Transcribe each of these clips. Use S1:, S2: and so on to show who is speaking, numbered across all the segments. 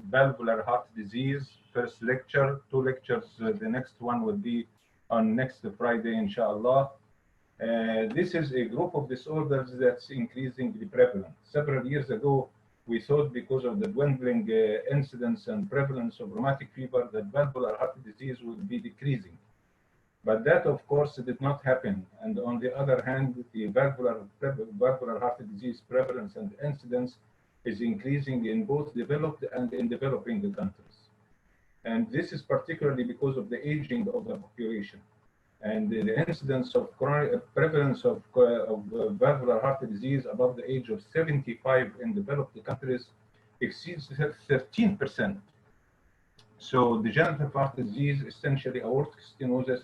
S1: valvular heart disease. First lecture, 2 lectures. The next one will be on next Friday, inshallah. This is a group of disorders that's increasingly prevalent. Several years ago, we thought because of the dwindling incidence and prevalence of rheumatic fever that valvular heart disease would be decreasing. But that, of course, did not happen. And on the other hand, the valvular heart disease prevalence and incidence is increasing in both developed and in developing countries. And this is particularly because of the aging of the population. And the incidence of prevalence of valvular heart disease above the age of 75 in developed countries exceeds 13%. So degenerative heart disease, essentially aortic stenosis,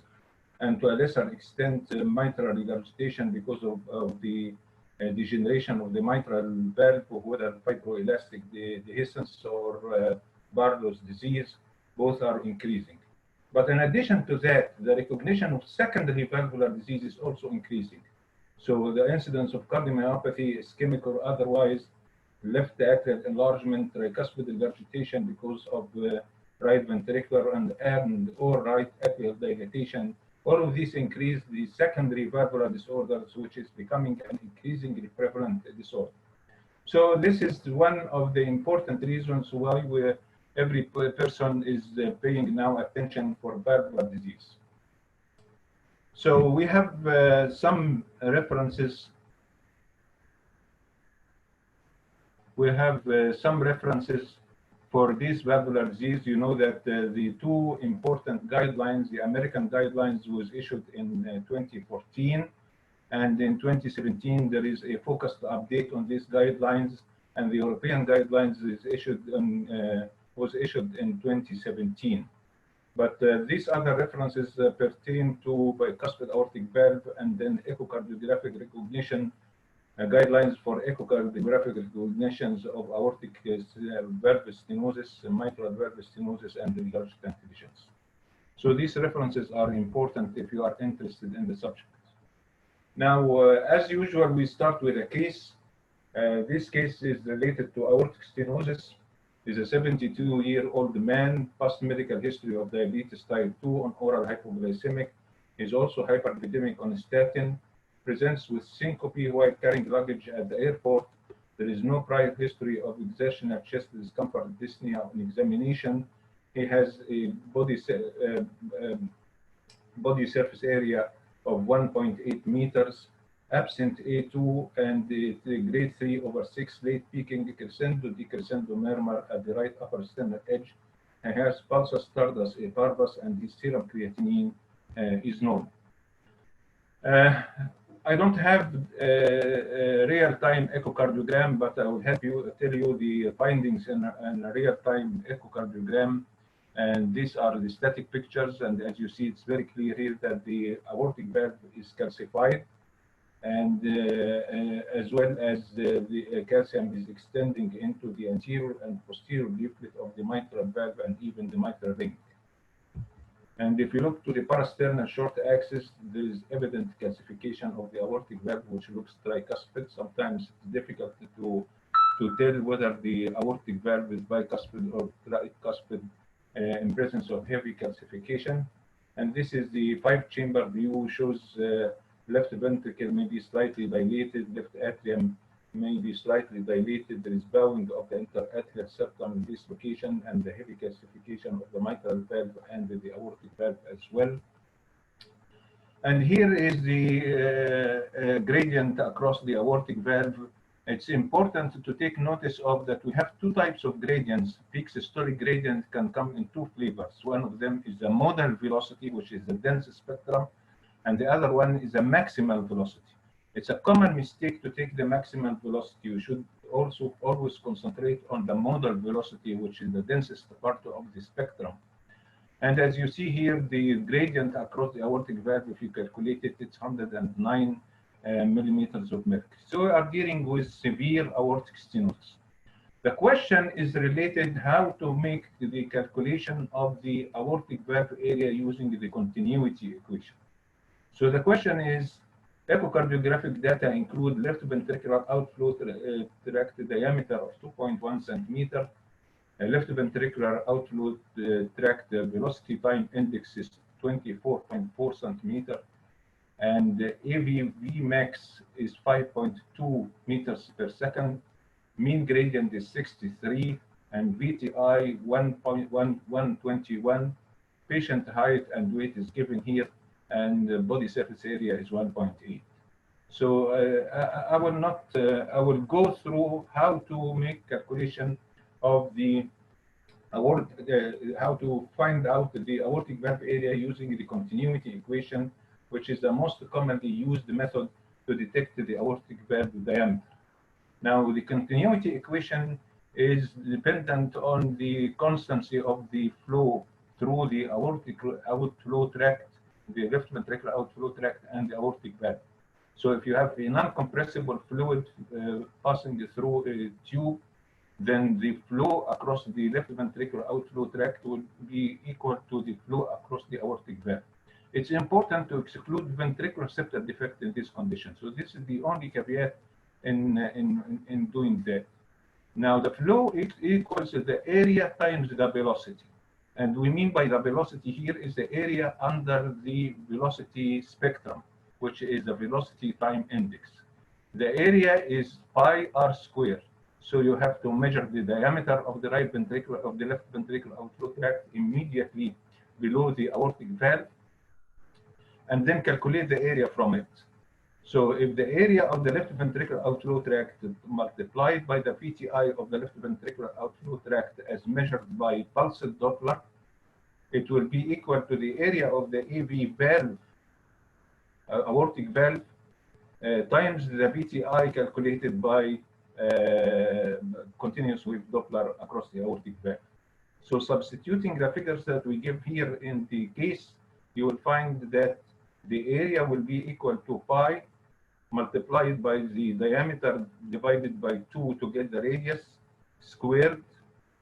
S1: and to a lesser extent mitral regurgitation because of the degeneration of the mitral valve, whether fibroelastic dehiscence or Barlow's disease, both are increasing. But in addition to that, the recognition of secondary valvular disease is also increasing. So the incidence of cardiomyopathy, ischemic or otherwise, left atrial enlargement, tricuspid regurgitation because of right ventricular and or right atrial dilatation, all of these increase the secondary valvular disorders, which is becoming an increasingly prevalent disorder. So this is one of the important reasons why every person is paying now attention for valvular disease. So we have some references. We have some references for this valvular disease. You know that the 2 important guidelines, the American guidelines was issued in 2014, and in 2017 there is a focused update on these guidelines, and the European guidelines is issued was issued in 2017. But these other references pertain to bicuspid aortic valve and then echocardiographic recognition, guidelines for echocardiographic recognitions of aortic valve stenosis, mitral valve stenosis, and regurgitant lesions. So these references are important if you are interested in the subject. Now, as usual, we start with a case. This case is related to aortic stenosis. Is a 72-year-old man, past medical history of diabetes type 2 on oral hypoglycemic. Is also hyperlipidemic on statin. Presents with syncope while carrying luggage at the airport. There is no prior history of exertional chest discomfort, dyspnea on examination. He has a body surface area of 1.8 meters. Absent A2 and the grade 3/6 late peaking crescendo decrescendo murmur at the right upper sternal edge. He has pulsus tardus a parvus and his serum creatinine is normal. I don't have a real-time echocardiogram, but I will help you tell you the findings in a real-time echocardiogram. And these are the static pictures, and as you see, it's very clear here that the aortic valve is calcified, and as well as the calcium is extending into the anterior and posterior leaflet of the mitral valve and even the mitral ring. And if you look to the parasternal short axis, there is evident calcification of the aortic valve, which looks tricuspid. Sometimes it's difficult to tell whether the aortic valve is bicuspid or tricuspid in presence of heavy calcification. And this is the 5-chamber view, shows left ventricle may be slightly dilated, left atrium may be slightly dilated. There is bowing of the interatrial septum in this location, and the heavy calcification of the mitral valve and the aortic valve as well. And here is the gradient across the aortic valve. It's important to take notice of that we have 2 types of gradients. Peak systolic gradient can come in 2 flavors. One of them is the modal velocity, which is the dense spectrum, and the other one is a maximal velocity. It's a common mistake to take the maximal velocity. You should also always concentrate on the modal velocity, which is the densest part of the spectrum. And as you see here, the gradient across the aortic valve, if you calculate it, it's 109 millimeters of mercury. So we are dealing with severe aortic stenosis. The question is related how to make the calculation of the aortic valve area using the continuity equation. So the question is, echocardiographic data include left ventricular outflow tract diameter of 2.1 centimeter, left ventricular outflow tract velocity time index is 24.4 centimeter, and AVV max is 5.2 meters per second. Mean gradient is 63, and VTI 1.121. Patient height and weight is given here, and body surface area is 1.8. So I will not. I will go through how to make calculation of the how to find out the aortic valve area using the continuity equation, which is the most commonly used method to detect the aortic valve diameter. Now, the continuity equation is dependent on the constancy of the flow through the aortic outflow tract, the left ventricular outflow tract, and the aortic valve. So if you have a non-compressible fluid passing through a tube, then the flow across the left ventricular outflow tract will be equal to the flow across the aortic valve. It's important to exclude ventricular septal defect in this condition. So this is the only caveat in doing that. Now the flow equals the area times the velocity. And we mean by the velocity here is the area under the velocity spectrum, which is the velocity time index. The area is pi r squared. So you have to measure the diameter of the right ventricular of the left ventricular outflow tract immediately below the aortic valve, and then calculate the area from it. So if the area of the left ventricular outflow tract multiplied by the VTI of the left ventricular outflow tract as measured by pulsed Doppler, it will be equal to the area of the AV valve, aortic valve, times the VTI calculated by continuous wave Doppler across the aortic valve. So substituting the figures that we give here in the case, you will find that the area will be equal to pi multiplied by the diameter divided by 2 to get the radius squared,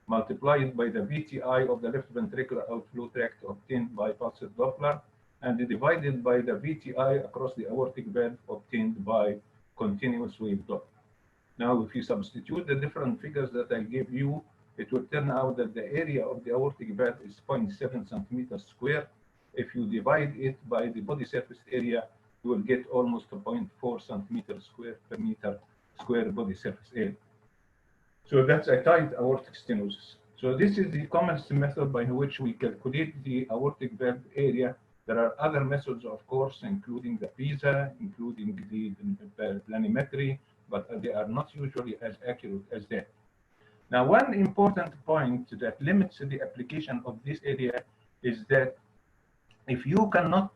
S1: multiplied by the VTI of the left ventricular outflow tract obtained by pulsed Doppler, and divided by the VTI across the aortic valve obtained by continuous wave Doppler. Now, if you substitute the different figures that I gave you, it will turn out that the area of the aortic valve is 0.7 centimeters squared. If you divide it by the body surface area, you will get almost 0.4 centimeters squared per meter square body surface area. So that's a tight aortic stenosis. So this is the commonest method by which we calculate the aortic valve area. There are other methods, of course, including the PISA, including the planimetry, but they are not usually as accurate as that. Now, one important point that limits the application of this area is that if you cannot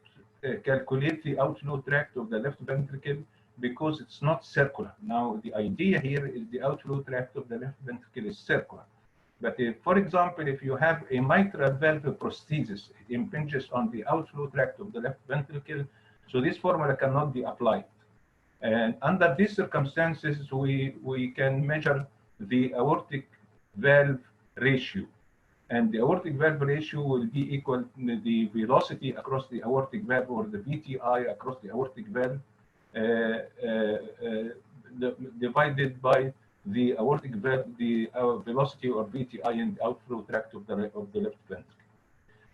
S1: calculate the outflow tract of the left ventricle because it's not circular. Now, the idea here is the outflow tract of the left ventricle is circular. But if, for example, if you have a mitral valve prosthesis, it impinges on the outflow tract of the left ventricle, so this formula cannot be applied. And under these circumstances, we can measure the aortic valve ratio. And the aortic valve ratio will be equal to the velocity across the aortic valve, or the VTI across the aortic valve, divided by the aortic valve, the velocity or VTI in the outflow tract of the left ventricle.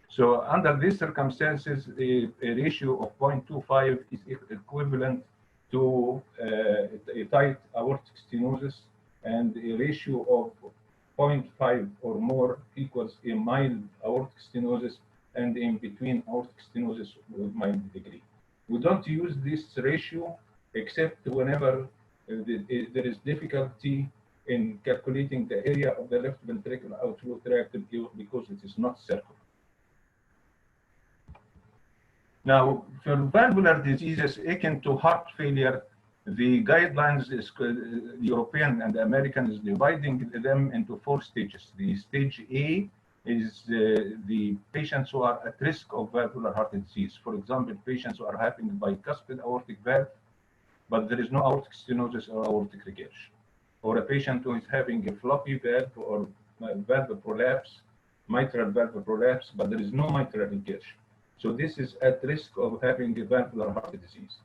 S1: So under these circumstances, a ratio of 0.25 is equivalent to a tight aortic stenosis, and a ratio of 0.5 or more equals a mild aortic stenosis, and in between aortic stenosis with mild degree. We don't use this ratio except whenever there is difficulty in calculating the area of the left ventricular outflow tract because it is not circular. Now, for valvular diseases akin to heart failure, the guidelines, the European and the American, is dividing them into 4 stages. The stage A is the patients who are at risk of valvular heart disease. For example, patients who are having bicuspid aortic valve, but there is no aortic stenosis or aortic regurgitation. Or a patient who is having a floppy valve or valve prolapse, mitral valve prolapse, but there is no mitral regurgitation. So this is at risk of having a valvular heart disease.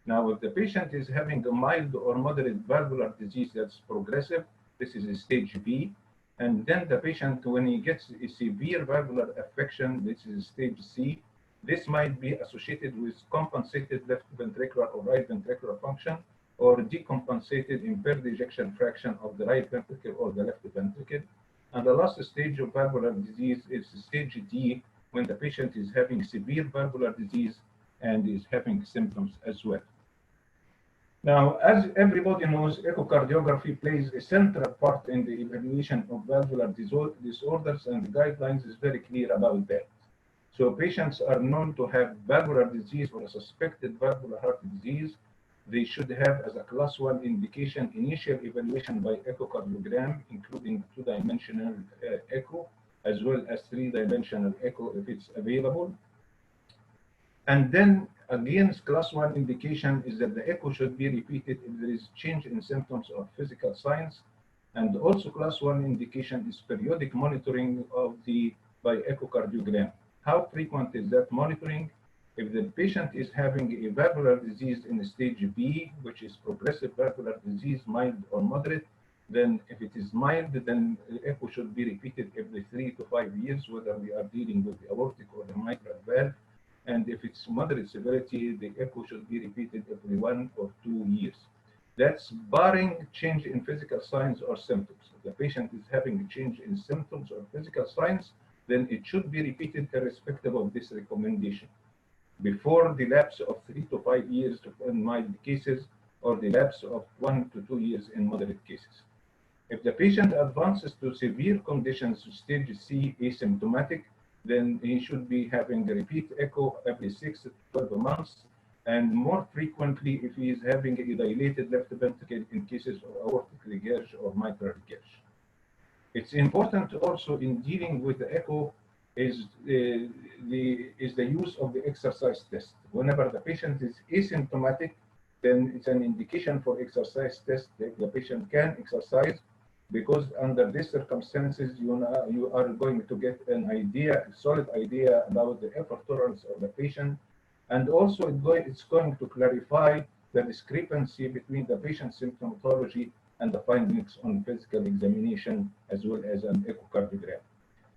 S1: Now, if the patient is having a mild or moderate valvular disease that's progressive, this is a stage B. And then the patient, when he gets a severe valvular affection, this is stage C, this might be associated with compensated left ventricular or right ventricular function, or decompensated impaired ejection fraction of the right ventricle or the left ventricle. And the last stage of valvular disease is stage D, when the patient is having severe valvular disease and is having symptoms as well. Now, as everybody knows, echocardiography plays a central part in the evaluation of valvular disorders, and the guidelines is very clear about that. So patients are known to have valvular disease or a suspected valvular heart disease. They should have, as a class 1 indication, initial evaluation by echocardiogram, including 2-dimensional echo, as well as 3-dimensional echo if it's available. And then again, class 1 indication is that the echo should be repeated if there is change in symptoms or physical signs. And also class 1 indication is periodic monitoring of by echocardiogram. How frequent is that monitoring? If the patient is having a valvular disease in stage B, which is progressive valvular disease, mild or moderate, then if it is mild, then the echo should be repeated every 3 to 5 years, whether we are dealing with the aortic or the mitral valve. And if it's moderate severity, the echo should be repeated every 1 or 2 years. That's barring change in physical signs or symptoms. If the patient is having a change in symptoms or physical signs, then it should be repeated irrespective of this recommendation, before the lapse of 3 to 5 years in mild cases, or the lapse of 1 to 2 years in moderate cases. If the patient advances to severe conditions, stage C, asymptomatic, then he should be having a repeat echo every 6 to 12 months, and more frequently if he is having a dilated left ventricle in cases of aortic regurg or mitral regurg. It's important also in dealing with the echo is the use of the exercise test. Whenever the patient is asymptomatic, then it's an indication for exercise test that the patient can exercise, because under these circumstances, you are going to get an idea, a solid idea about the effort tolerance of the patient. And also it's going to clarify the discrepancy between the patient's symptomatology and the findings on physical examination, as well as an echocardiogram.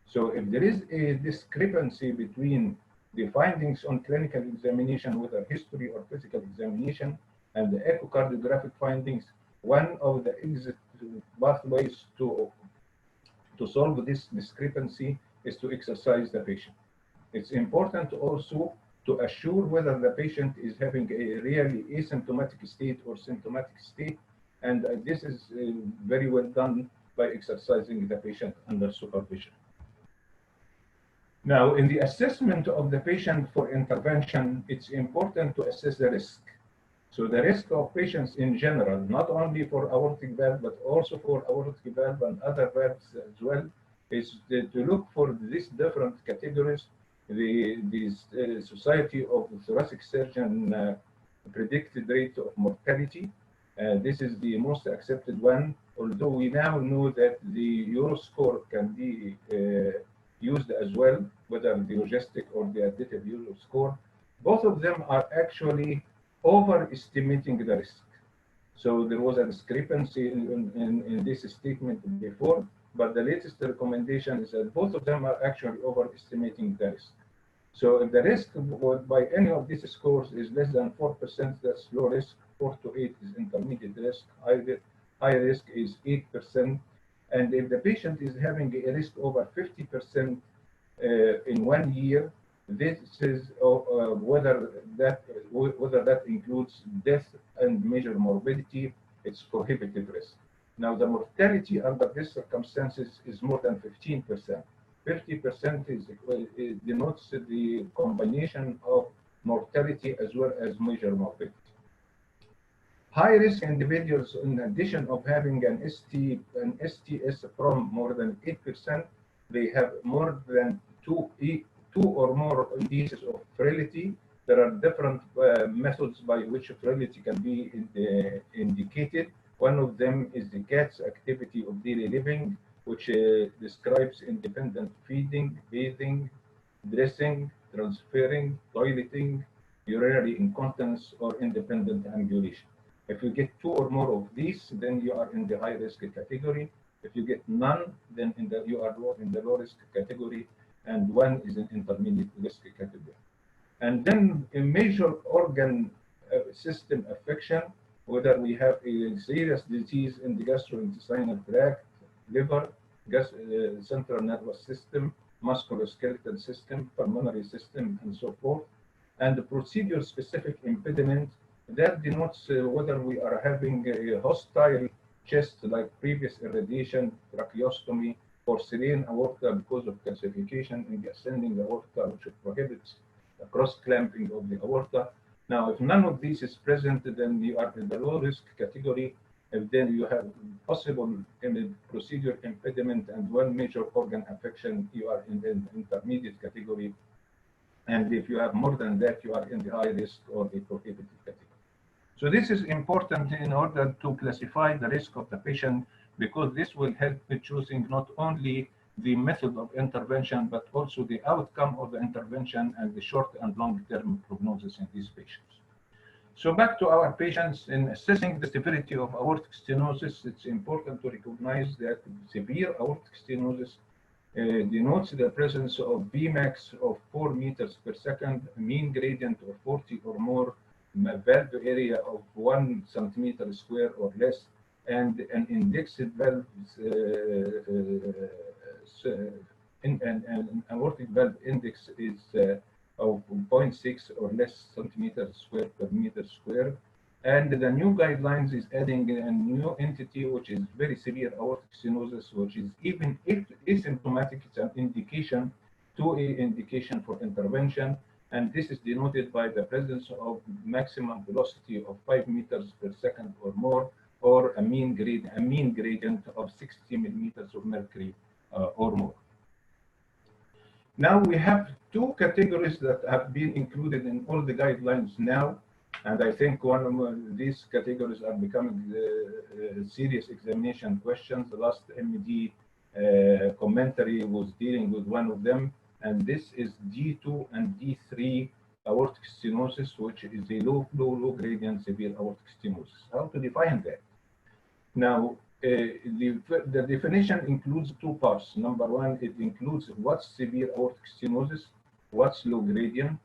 S1: So if there is a discrepancy between the findings on clinical examination, whether history or physical examination, and the echocardiographic findings, one of the exit pathways to solve this discrepancy is to exercise the patient. It's important also to assure whether the patient is having a really asymptomatic state or symptomatic state, and this is very well done by exercising the patient under supervision. Now, in the assessment of the patient for intervention, it's important to assess the risk. So the risk of patients in general, not only for aortic valve, but also for aortic valve and other valves as well, is to look for these different categories. The Society of Thoracic Surgeon predicted rate of mortality. This is the most accepted one, although we now know that the Euroscore can be used as well, whether the logistic or the additive Euroscore. Both of them are actually overestimating the risk. So there was a discrepancy in this statement before, but the latest recommendation is that both of them are actually overestimating the risk. So if the risk by any of these scores is less than 4%, that's low risk. 4 to 8 is intermediate risk. High risk is 8%. And if the patient is having a risk over 50% in 1 year, this is whether that includes death and major morbidity, it's prohibitive risk. Now, the mortality under these circumstances is more than 15%. 50% denotes the combination of mortality as well as major morbidity. High-risk individuals, in addition of having an STS from more than 8%, they have more than two or more indices of frailty. There are different methods by which frailty can be indicated. One of them is the CATS, activity of daily living, which describes independent feeding, bathing, dressing, transferring, toileting, urinary incontinence, or independent ambulation. If you get 2 or more of these, then you are in the high-risk category. If you get none, then you are in the low risk category, and 1 is an intermediate risk category. And then a major organ system affection, whether we have a serious disease in the gastrointestinal tract, liver, central nervous system, musculoskeletal system, pulmonary system, and so forth. And the procedure-specific impediment that denotes whether we are having a hostile chest like previous irradiation, tracheostomy, porcelain aorta because of calcification in the ascending aorta, which prohibits the cross-clamping of the aorta. Now, if none of these is present, then you are in the low risk category. If then you have possible procedure impediment and 1 major organ affection, you are in the intermediate category. And if you have more than that, you are in the high risk or the prohibited category. So this is important in order to classify the risk of the patient, because this will help in choosing not only the method of intervention, but also the outcome of the intervention and the short and long-term prognosis in these patients. So back to our patients, in assessing the severity of aortic stenosis, it's important to recognize that severe aortic stenosis denotes the presence of Vmax of 4 meters per second, mean gradient of 40 or more, valve area of 1 centimeter square or less, and an indexed valve, an aortic valve index is of 0.6 or less centimeters square per meter square. And the new guidelines is adding a new entity, which is very severe aortic stenosis, which is even if asymptomatic, it's an indication, 2A indication for intervention. And this is denoted by the presence of maximum velocity of 5 meters per second or more, or a mean gradient of 60 millimeters of mercury or more. Now we have 2 categories that have been included in all the guidelines now, and I think one of these categories are becoming serious examination questions. The last MD commentary was dealing with one of them, and this is D2 and D3 aortic stenosis, which is a low flow, low gradient severe aortic stenosis. How to define that? Now, the definition includes 2 parts. Number 1, it includes what's severe aortic stenosis, what's low gradient,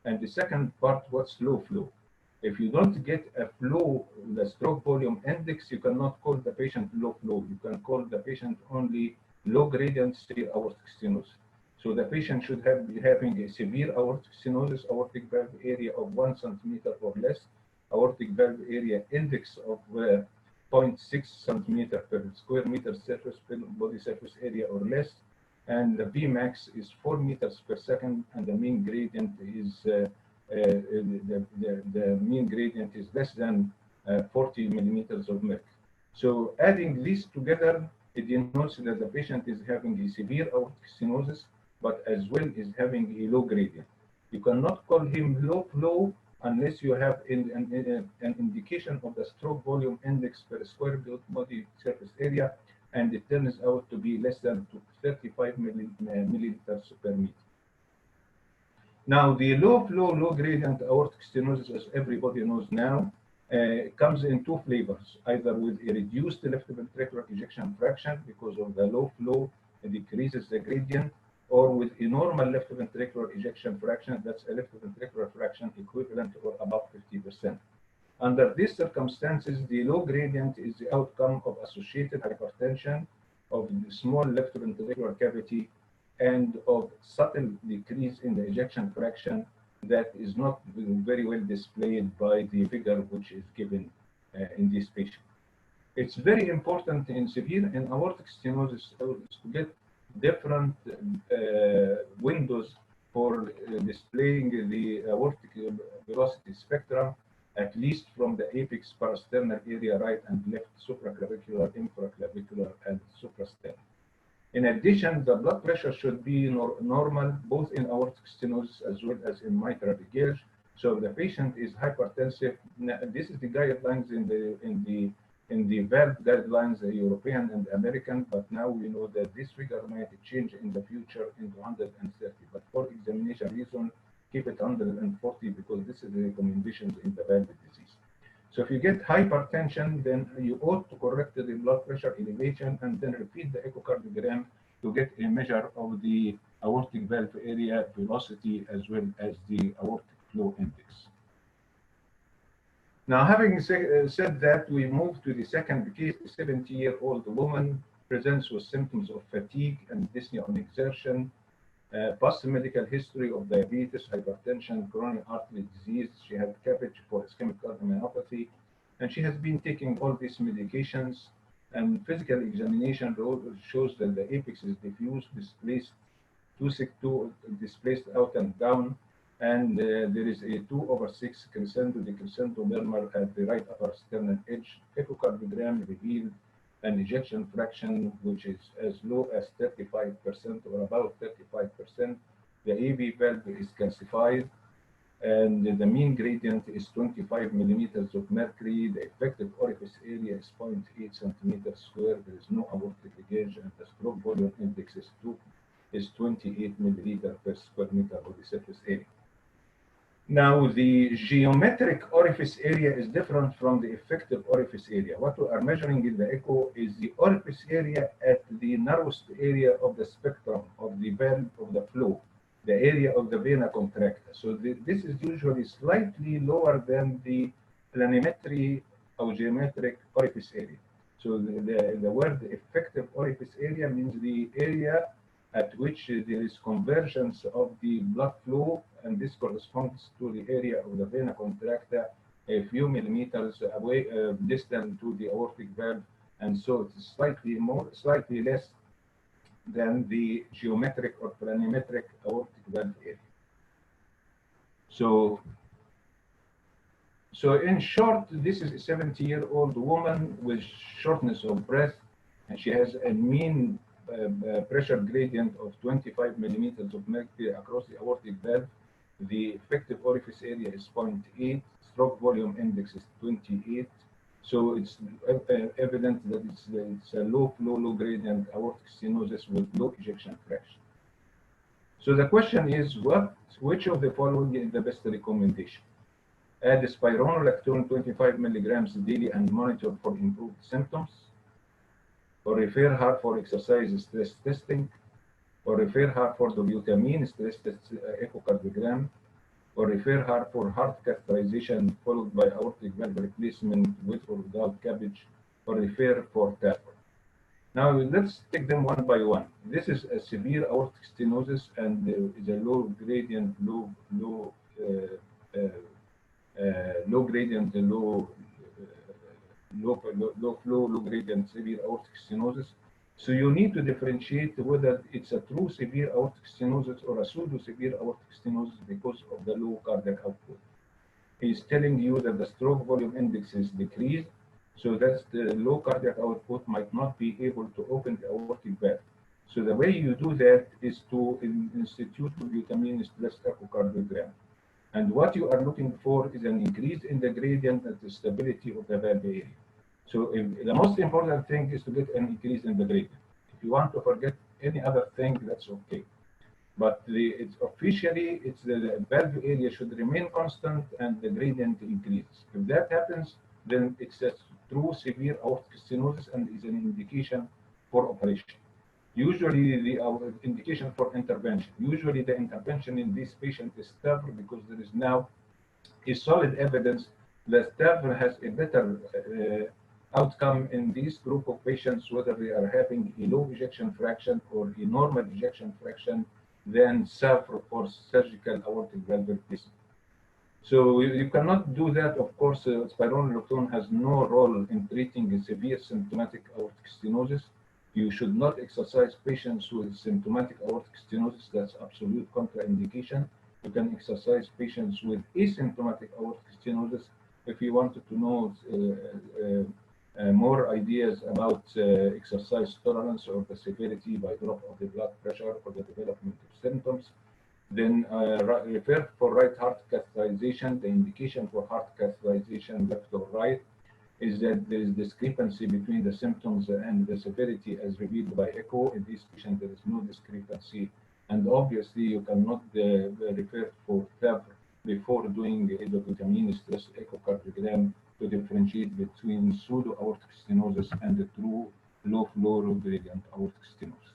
S1: and the second part, what's low flow. If you don't get a flow, the stroke volume index, you cannot call the patient low flow. You can call the patient only low gradient severe aortic stenosis. So the patient should be having a severe aortic stenosis, aortic valve area of 1 centimeter or less, aortic valve area index of 0.6 centimeter per square meter surface, body surface area or less, and the Vmax is 4 meters per second, and the mean gradient is the mean gradient is less than 40 millimeters of mercury. So adding these together, it denotes that the patient is having a severe aortic stenosis, but as well is having a low gradient. You cannot call him low flow unless you have an indication of the stroke volume index per square body surface area, and it turns out to be less than 35 milliliters per meter. Now, the low flow, low gradient aortic stenosis, as everybody knows now, comes in 2 flavors, either with a reduced left ventricular ejection fraction because of the low flow, it decreases the gradient, or with a normal left ventricular ejection fraction, that's a left ventricular fraction equivalent or above 50%. Under these circumstances, the low gradient is the outcome of associated hypertension, of the small left ventricular cavity, and of subtle decrease in the ejection fraction that is not very well displayed by the figure which is given in this patient. It's very important in severe and aortic stenosis to get different windows for displaying the aortic velocity spectrum, at least from the apex parasternal area, right and left, supraclavicular, infraclavicular, and suprasternal. In addition, the blood pressure should be normal, both in aortic stenosis as well as in mitral regurg. So if the patient is hypertensive, this is the guidelines in the valve guidelines, the European and American, but now we know that this figure might change in the future into 130. But for examination reason, keep it 140 because this is the recommendations in the valve disease. So if you get hypertension, then you ought to correct the blood pressure elevation and then repeat the echocardiogram to get a measure of the aortic valve area, velocity, as well as the aortic flow index. Now, having said that, we move to the second case. A 70-year-old woman presents with symptoms of fatigue and dyspnea on exertion, past medical history of diabetes, hypertension, coronary artery disease. She had CABG for ischemic cardiomyopathy, and she has been taking all these medications. And physical examination shows that the apex is diffuse, displaced out and down, and there is a 2/6 crescendo decrescendo murmur at the right upper sternal edge. Echocardiogram revealed an ejection fraction which is as low as 35% or about 35%. The AV valve is calcified, and the mean gradient is 25 millimeters of mercury. The effective orifice area is 0.8 centimeters square. There is no aortic leakage, and the stroke volume index is 28 milliliter per square meter of the surface area. Now, the geometric orifice area is different from the effective orifice area. What we are measuring in the echo is the orifice area at the narrowest area of the spectrum of the valve of the flow, the area of the vena contracta. So this is usually slightly lower than the planimetry or geometric orifice area. So the word effective orifice area means the area at which there is convergence of the blood flow, and this corresponds to the area of the vena contracta a few millimeters away, distant to the aortic valve, and so it's slightly less than the geometric or planimetric aortic valve area. So in short, this is a 70-year-old woman with shortness of breath, and she has a mean pressure gradient of 25 millimeters of mercury across the aortic valve. The effective orifice area is 0.8. Stroke volume index is 28. So it's evident that it's a low flow, low gradient aortic stenosis with low ejection fraction. So the question is, which of the following is the best recommendation? Add spironolactone 25 milligrams daily and monitor for improved symptoms, or refer her for exercise stress testing, or refer her for dobutamine stress test echocardiogram, or refer her for heart catheterization followed by aortic valve replacement with or without CABG, or refer for TAP. Now let's take them one by one. This is a severe aortic stenosis and is a low gradient, low flow, low gradient severe aortic stenosis. So you need to differentiate whether it's a true severe aortic stenosis or a pseudo-severe aortic stenosis because of the low cardiac output. He's telling you that the stroke volume index is decreased, so that the low cardiac output might not be able to open the aortic valve. So the way you do that is to institute dobutamine stress echocardiogram. And what you are looking for is an increase in the gradient and the stability of the valve area. So the most important thing is to get an increase in the gradient. If you want to forget any other thing, that's okay. But officially, the valve area should remain constant and the gradient increases. If that happens, then it's a true severe aortic stenosis and is an indication for operation. Usually, the indication for intervention. Usually, the intervention in this patient is TAVR because there is now a solid evidence that TAVR has a better outcome in this group of patients, whether they are having a low ejection fraction or a normal ejection fraction, than SAVR or surgical aortic valve replacement. So you cannot do that. Of course, spironolactone has no role in treating a severe symptomatic aortic stenosis. You should not exercise patients with symptomatic aortic stenosis. That's absolute contraindication. You can exercise patients with asymptomatic aortic stenosis. If you wanted to know more ideas about exercise tolerance or the severity by drop of the blood pressure or the development of symptoms, then refer for right heart catheterization. The indication for heart catheterization, left or right, is that there is discrepancy between the symptoms and the severity as revealed by echo. In this patient, there is no discrepancy. And obviously, you cannot refer for TAVR before doing a dobutamine stress echocardiogram to differentiate between pseudo aortic stenosis and the true low flow gradient aortic stenosis.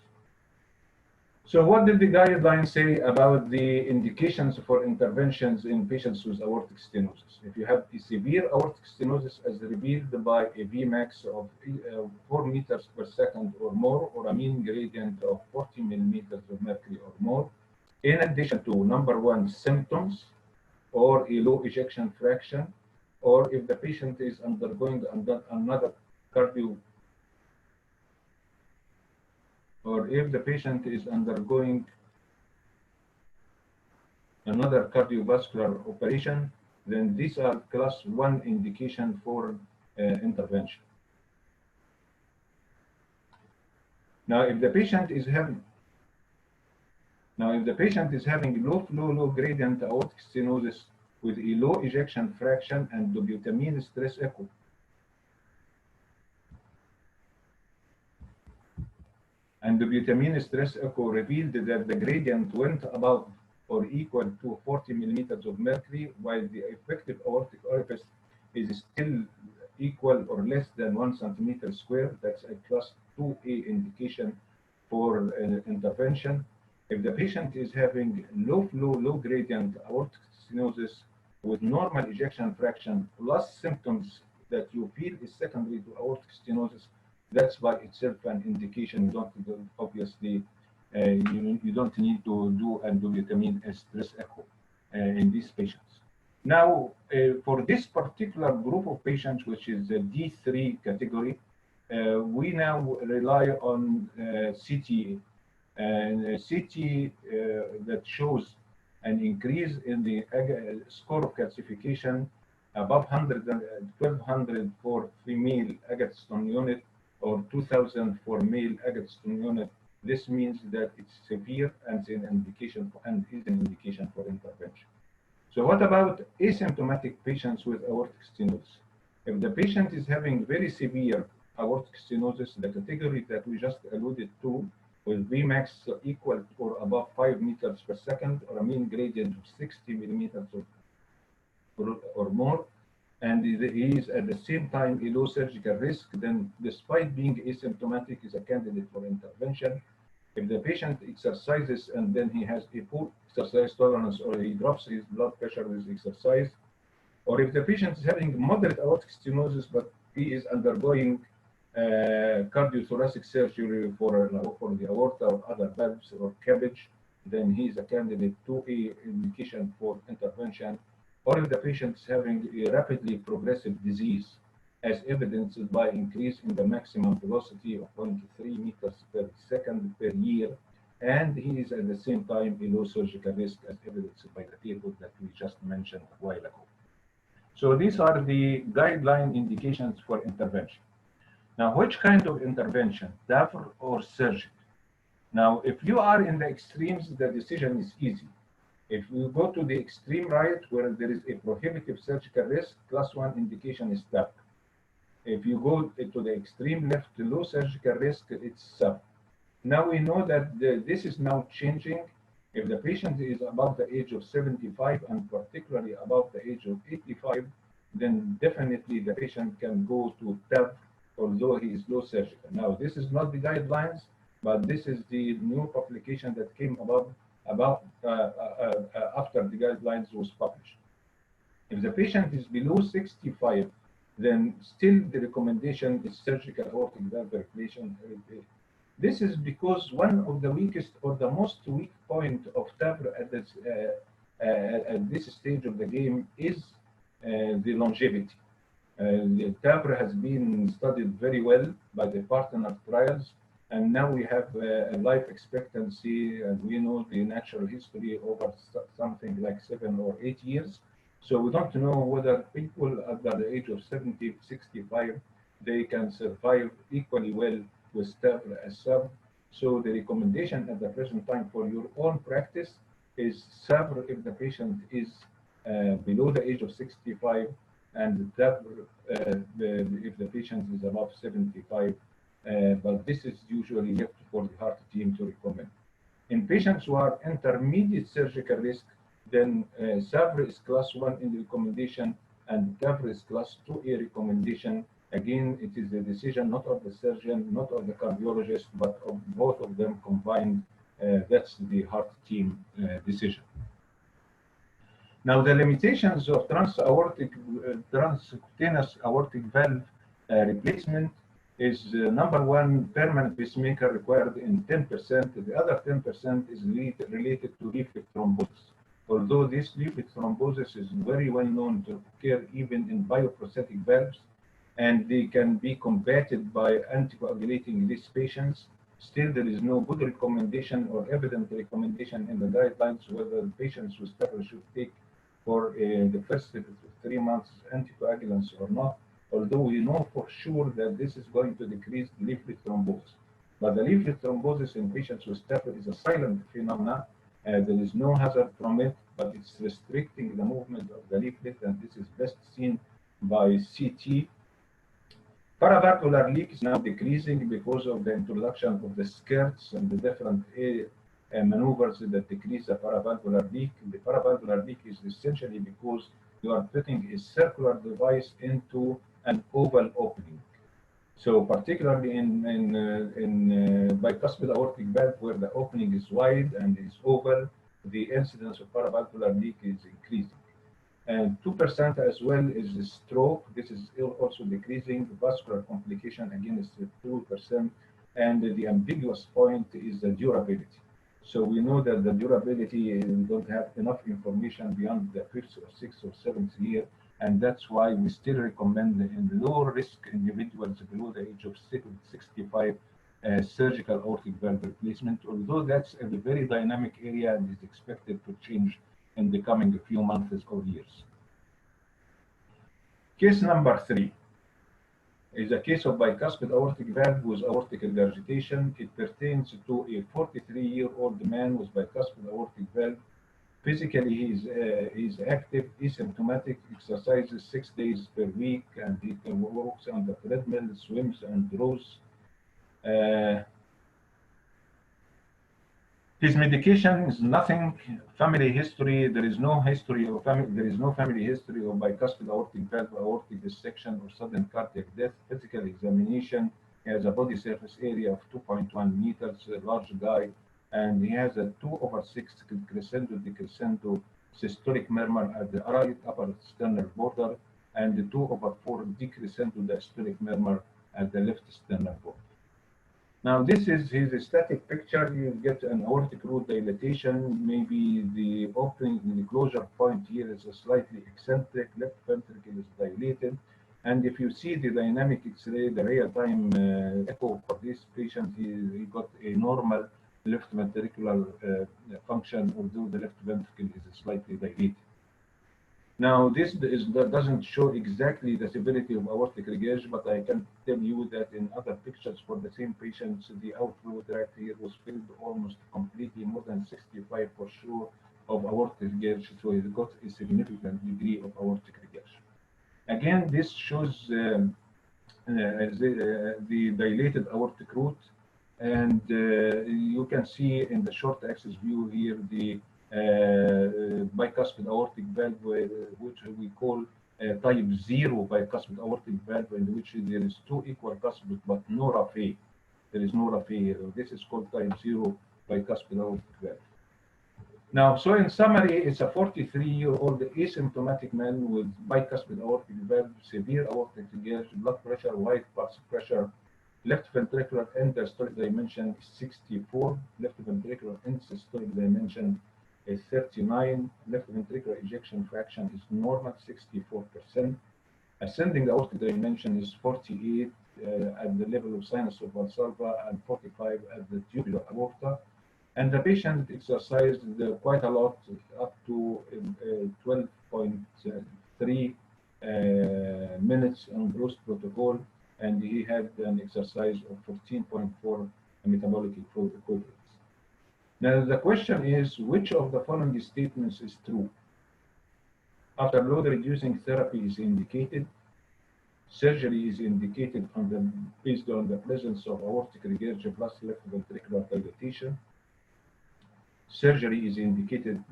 S1: So what did the guidelines say about the indications for interventions in patients with aortic stenosis? If you have a severe aortic stenosis as revealed by a Vmax of 4 meters per second or more, or a mean gradient of 40 millimeters of mercury or more, in addition to number one, symptoms, or a low ejection fraction, or if the patient is undergoing another cardiovascular operation, then these are class 1 indication for intervention. Now, if the patient is having low flow, low gradient aortic stenosis with a low ejection fraction and dobutamine stress echo, revealed that the gradient went above or equal to 40 millimeters of mercury, while the effective aortic orifice is still equal or less than 1 centimeter square. That's a class 2A indication for intervention. If the patient is having low flow, low gradient aortic stenosis with normal ejection fraction plus symptoms that you feel is secondary to aortic stenosis, that's by itself an indication. Obviously, you don't need to do a dobutamine stress echo in these patients. Now, for this particular group of patients, which is the D3 category, we now rely on CT, and CT that shows an increase in the score of calcification above 1200 for female Agatston unit or 2000 for male Agatston unit. This means that it's severe and is an indication for intervention. So what about asymptomatic patients with aortic stenosis? If the patient is having very severe aortic stenosis, the category that we just alluded to, with Vmax equal or above 5 meters per second, or a mean gradient of 60 millimeters or more, and he is at the same time a low surgical risk, then despite being asymptomatic, is a candidate for intervention. If the patient exercises and then he has a poor exercise tolerance, or he drops his blood pressure with exercise, or if the patient is having moderate aortic stenosis but he is undergoing cardiothoracic surgery for the aorta or other valves or CABG, then he is a candidate to a indication for intervention. Or if the patient is having a rapidly progressive disease, as evidenced by increase in the maximum velocity of 0.3 meters per second per year, and he is at the same time a low surgical risk, as evidenced by the table that we just mentioned a while ago. So these are the guideline indications for intervention. Now, which kind of intervention, TAVR or surgery? Now, if you are in the extremes, the decision is easy. If you go to the extreme right, where there is a prohibitive surgical risk, class 1 indication is TAVR. If you go to the extreme left, the low surgical risk, it's SAV. Now we know that this is now changing. If the patient is above the age of 75 and particularly above the age of 85, then definitely the patient can go to TAVR, although he is low surgical. Now, this is not the guidelines, but this is the new publication that came about after the guidelines was published. If the patient is below 65, then still the recommendation is surgical aortic valve replacement. This is because one of the weakest or the most weak point of TAVR at this stage of the game is the longevity. The TAVR has been studied very well by the partner trials, and now we have a life expectancy, and we know the natural history over something like 7 or 8 years. So we don't know whether people under the age of 70, 65, they can survive equally well with TAVR as SAV. So the recommendation at the present time for your own practice is TAVR if the patient is below the age of 65, and TAVR if the patient is above 75. But this is usually left for the heart team to recommend. In patients who are intermediate surgical risk, then SAVR is class 1 in the recommendation, and TAV is class 2A recommendation. Again, it is the decision not of the surgeon, not of the cardiologist, but of both of them combined. That's the heart team decision. Now, the limitations of transcutaneous aortic valve replacement is number one, permanent pacemaker required in 10%. The other 10% is related to leaflet thrombosis. Although this leaflet thrombosis is very well known to occur even in bioprosthetic valves, and they can be combated by anticoagulating these patients, still there is no good recommendation or evident recommendation in the guidelines whether the patients with TAVR should take for the first 3 months anticoagulants or not, although we know for sure that this is going to decrease leaflet thrombosis. But the leaflet thrombosis in patients with TAVR is a silent phenomenon. There is no hazard from it, but it's restricting the movement of the leaflet, and this is best seen by CT. Paravalvular leak is now decreasing because of the introduction of the skirts and the different maneuvers that decrease the paravalvular leak. The paravalvular leak is essentially because you are putting a circular device into an oval opening. So particularly in bicuspid aortic valve, where the opening is wide and is oval, the incidence of paravalvular leak is increasing. And 2% as well is the stroke. This is also decreasing. The vascular complication again is 2%. And the ambiguous point is the durability. So we know that the durability, we don't have enough information beyond the 5th or 6th or 7th year. And that's why we still recommend in low risk individuals below the age of 65 surgical aortic valve replacement, although that's a very dynamic area and is expected to change in the coming few months or years. Case number 3 is a case of bicuspid aortic valve with aortic regurgitation. It pertains to a 43-year-old man with bicuspid aortic valve. Physically, he is active, asymptomatic, exercises 6 days per week, and he walks on the treadmill, swims, and rows. His medication is nothing. Family history: there is no history of family history of bicuspid aortic valve, aortic dissection, or sudden cardiac death. Physical examination: he has a body surface area of 2.1 meters, a large guy, and he has a 2/6 crescendo-decrescendo systolic murmur at the right upper sternal border, and the 2/4 decrescendo diastolic murmur at the left sternal border. Now, this is his static picture. You get an aortic root dilatation. Maybe the opening, the closure point here is slightly eccentric. Left ventricle is dilated. And if you see the dynamic X-ray, the real-time echo for this patient, he got a normal left ventricular function, although the left ventricle is slightly dilated. Now, this doesn't show exactly the severity of aortic regurg, but I can tell you that in other pictures for the same patients, the outflow tract here was filled almost completely, more than 65 for sure of aortic regurg, so it got a significant degree of aortic regurg. Again, this shows the dilated aortic root, and you can see in the short axis view here the bicuspid aortic valve, which we call type 0 bicuspid aortic valve, in which there is 2 equal cuspids but no raphe. There is no raphe here. This is called type 0 bicuspid aortic valve. Now, so in summary, it's a 43-year-old asymptomatic man with bicuspid aortic valve, severe aortic regurg, blood pressure, white pulse pressure. Left ventricular end diastolic dimension is 64. Left ventricular end systolic dimension is 39. Left ventricular ejection fraction is normal, 64%. Ascending aortic dimension is 48 at the level of sinus of Valsalva and 45 at the tubular aorta. And the patient exercised quite a lot, up to 12.3 minutes on gross protocol, and he had an exercise of 14.4 metabolic equivalents. Now, the question is, which of the following statements is true? After load-reducing therapy is indicated, surgery is indicated based on the presence of aortic regurg plus left ventricular dilatation. Surgery is indicated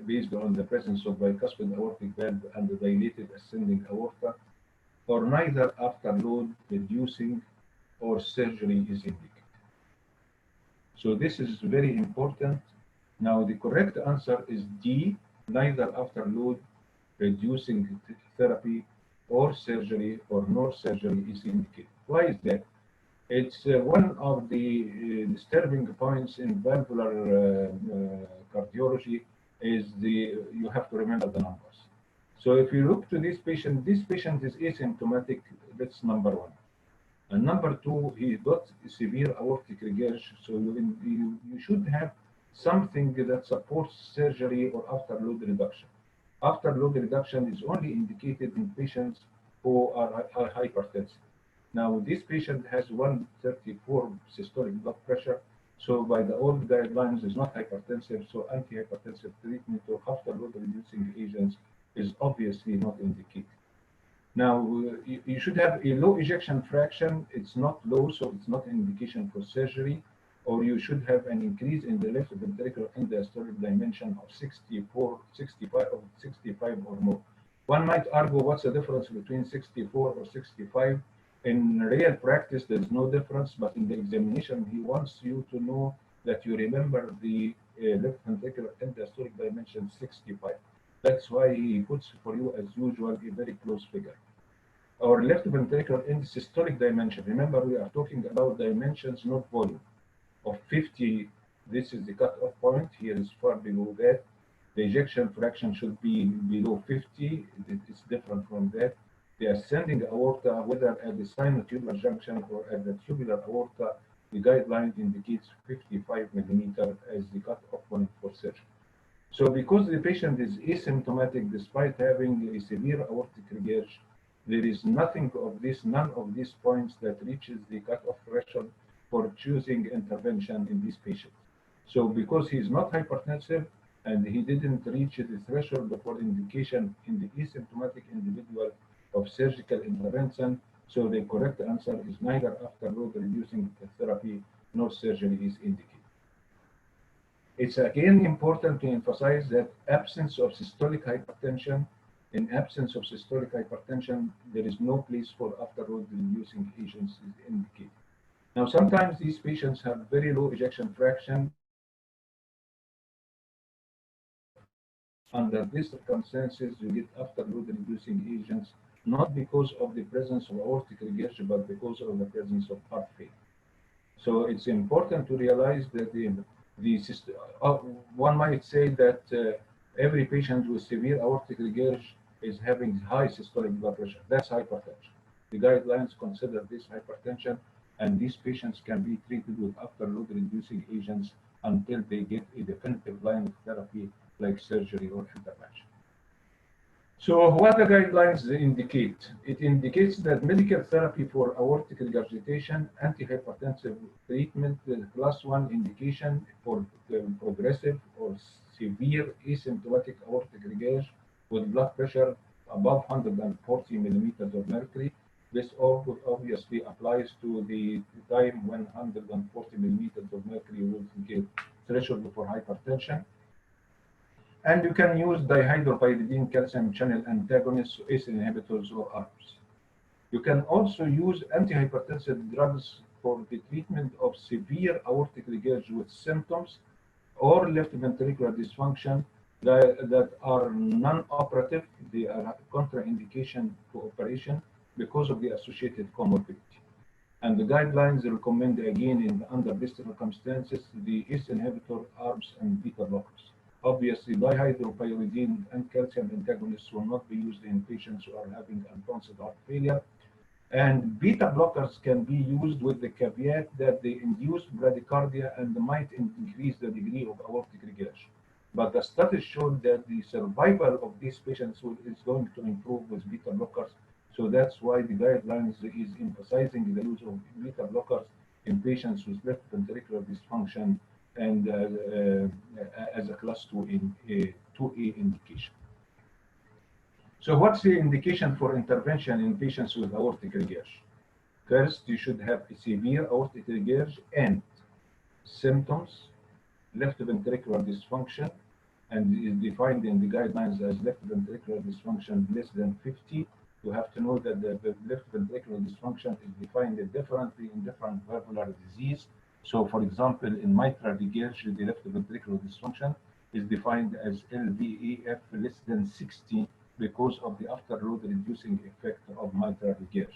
S1: based on the presence of bicuspid aortic valve and the dilated ascending aorta, or neither after load reducing or surgery is indicated. So this is very important. Now the correct answer is D, neither after load reducing therapy or surgery or no surgery is indicated. Why is that? It's one of the disturbing points in valvular cardiology is you have to remember the numbers. So if you look to this patient is asymptomatic, that's number one. And number two, he got severe aortic regurg, so you should have something that supports surgery or after load reduction. After load reduction is only indicated in patients who are hypertensive. Now, this patient has 134 systolic blood pressure, so by the old guidelines is not hypertensive, so antihypertensive treatment or after load reducing agents is obviously not indicated. Now, you should have a low ejection fraction. It's not low, so it's not an indication for surgery, or you should have an increase in the left ventricular end-diastolic dimension of 65 or more. One might argue what's the difference between 64 or 65? In real practice, there's no difference, but in the examination, he wants you to know that you remember the left ventricular end-diastolic dimension 65. That's why he puts for you, as usual, a very close figure. Our left ventricular end systolic dimension, remember we are talking about dimensions, not volume, of 50. This is the cutoff point. Here is far below that. The ejection fraction should be below 50. It's different from that. The ascending aorta, whether at the sinotubular junction or at the tubular aorta, the guideline indicates 55 millimeter as the cutoff point for surgery. So because the patient is asymptomatic despite having a severe aortic regurg, there is none of these points that reaches the cutoff threshold for choosing intervention in this patient. So because he is not hypertensive and he didn't reach the threshold for indication in the asymptomatic individual of surgical intervention, so the correct answer is neither after load reducing therapy nor surgery is indicated. It's again important to emphasize that absence of systolic hypertension. In absence of systolic hypertension, there is no place for after load reducing agents is indicated. Now, sometimes these patients have very low ejection fraction. Under these circumstances, you get after load reducing agents, not because of the presence of aortic regurg, but because of the presence of heart failure. So it's important to realize that one might say that every patient with severe aortic regurg is having high systolic blood pressure. That's hypertension. The guidelines consider this hypertension, and these patients can be treated with after load reducing agents until they get a definitive line of therapy like surgery or intervention. So what the guidelines indicate? It indicates that medical therapy for aortic regurgitation, antihypertensive treatment, class 1 indication for progressive or severe asymptomatic aortic regurg with blood pressure above 140 millimeters of mercury. This obviously applies to the time when 140 millimeters of mercury will give threshold for hypertension. And you can use dihydropyridine calcium channel antagonists, ACE inhibitors, or ARBs. You can also use antihypertensive drugs for the treatment of severe aortic regurg with symptoms or left ventricular dysfunction that are non-operative. They are contraindication to operation because of the associated comorbidity. And the guidelines recommend, again, under these circumstances, the ACE inhibitor, ARBs, and beta blockers. Obviously, dihydropyridine and calcium antagonists will not be used in patients who are having uncontrolled heart failure. And beta blockers can be used with the caveat that they induce bradycardia and might increase the degree of aortic regurg. But the studies showed that the survival of these patients is going to improve with beta blockers. So that's why the guidelines is emphasizing the use of beta blockers in patients with left ventricular dysfunction and as a class 2A indication. So what's the indication for intervention in patients with aortic regurg? First, you should have a severe aortic regurg and symptoms left ventricular dysfunction, and is defined in the guidelines as left ventricular dysfunction less than 50. You have to know that the left ventricular dysfunction is defined differently in different valvular disease. So, for example, in mitral regurg, the left ventricular dysfunction is defined as LVEF less than 60 because of the afterload reducing effect of mitral regurg.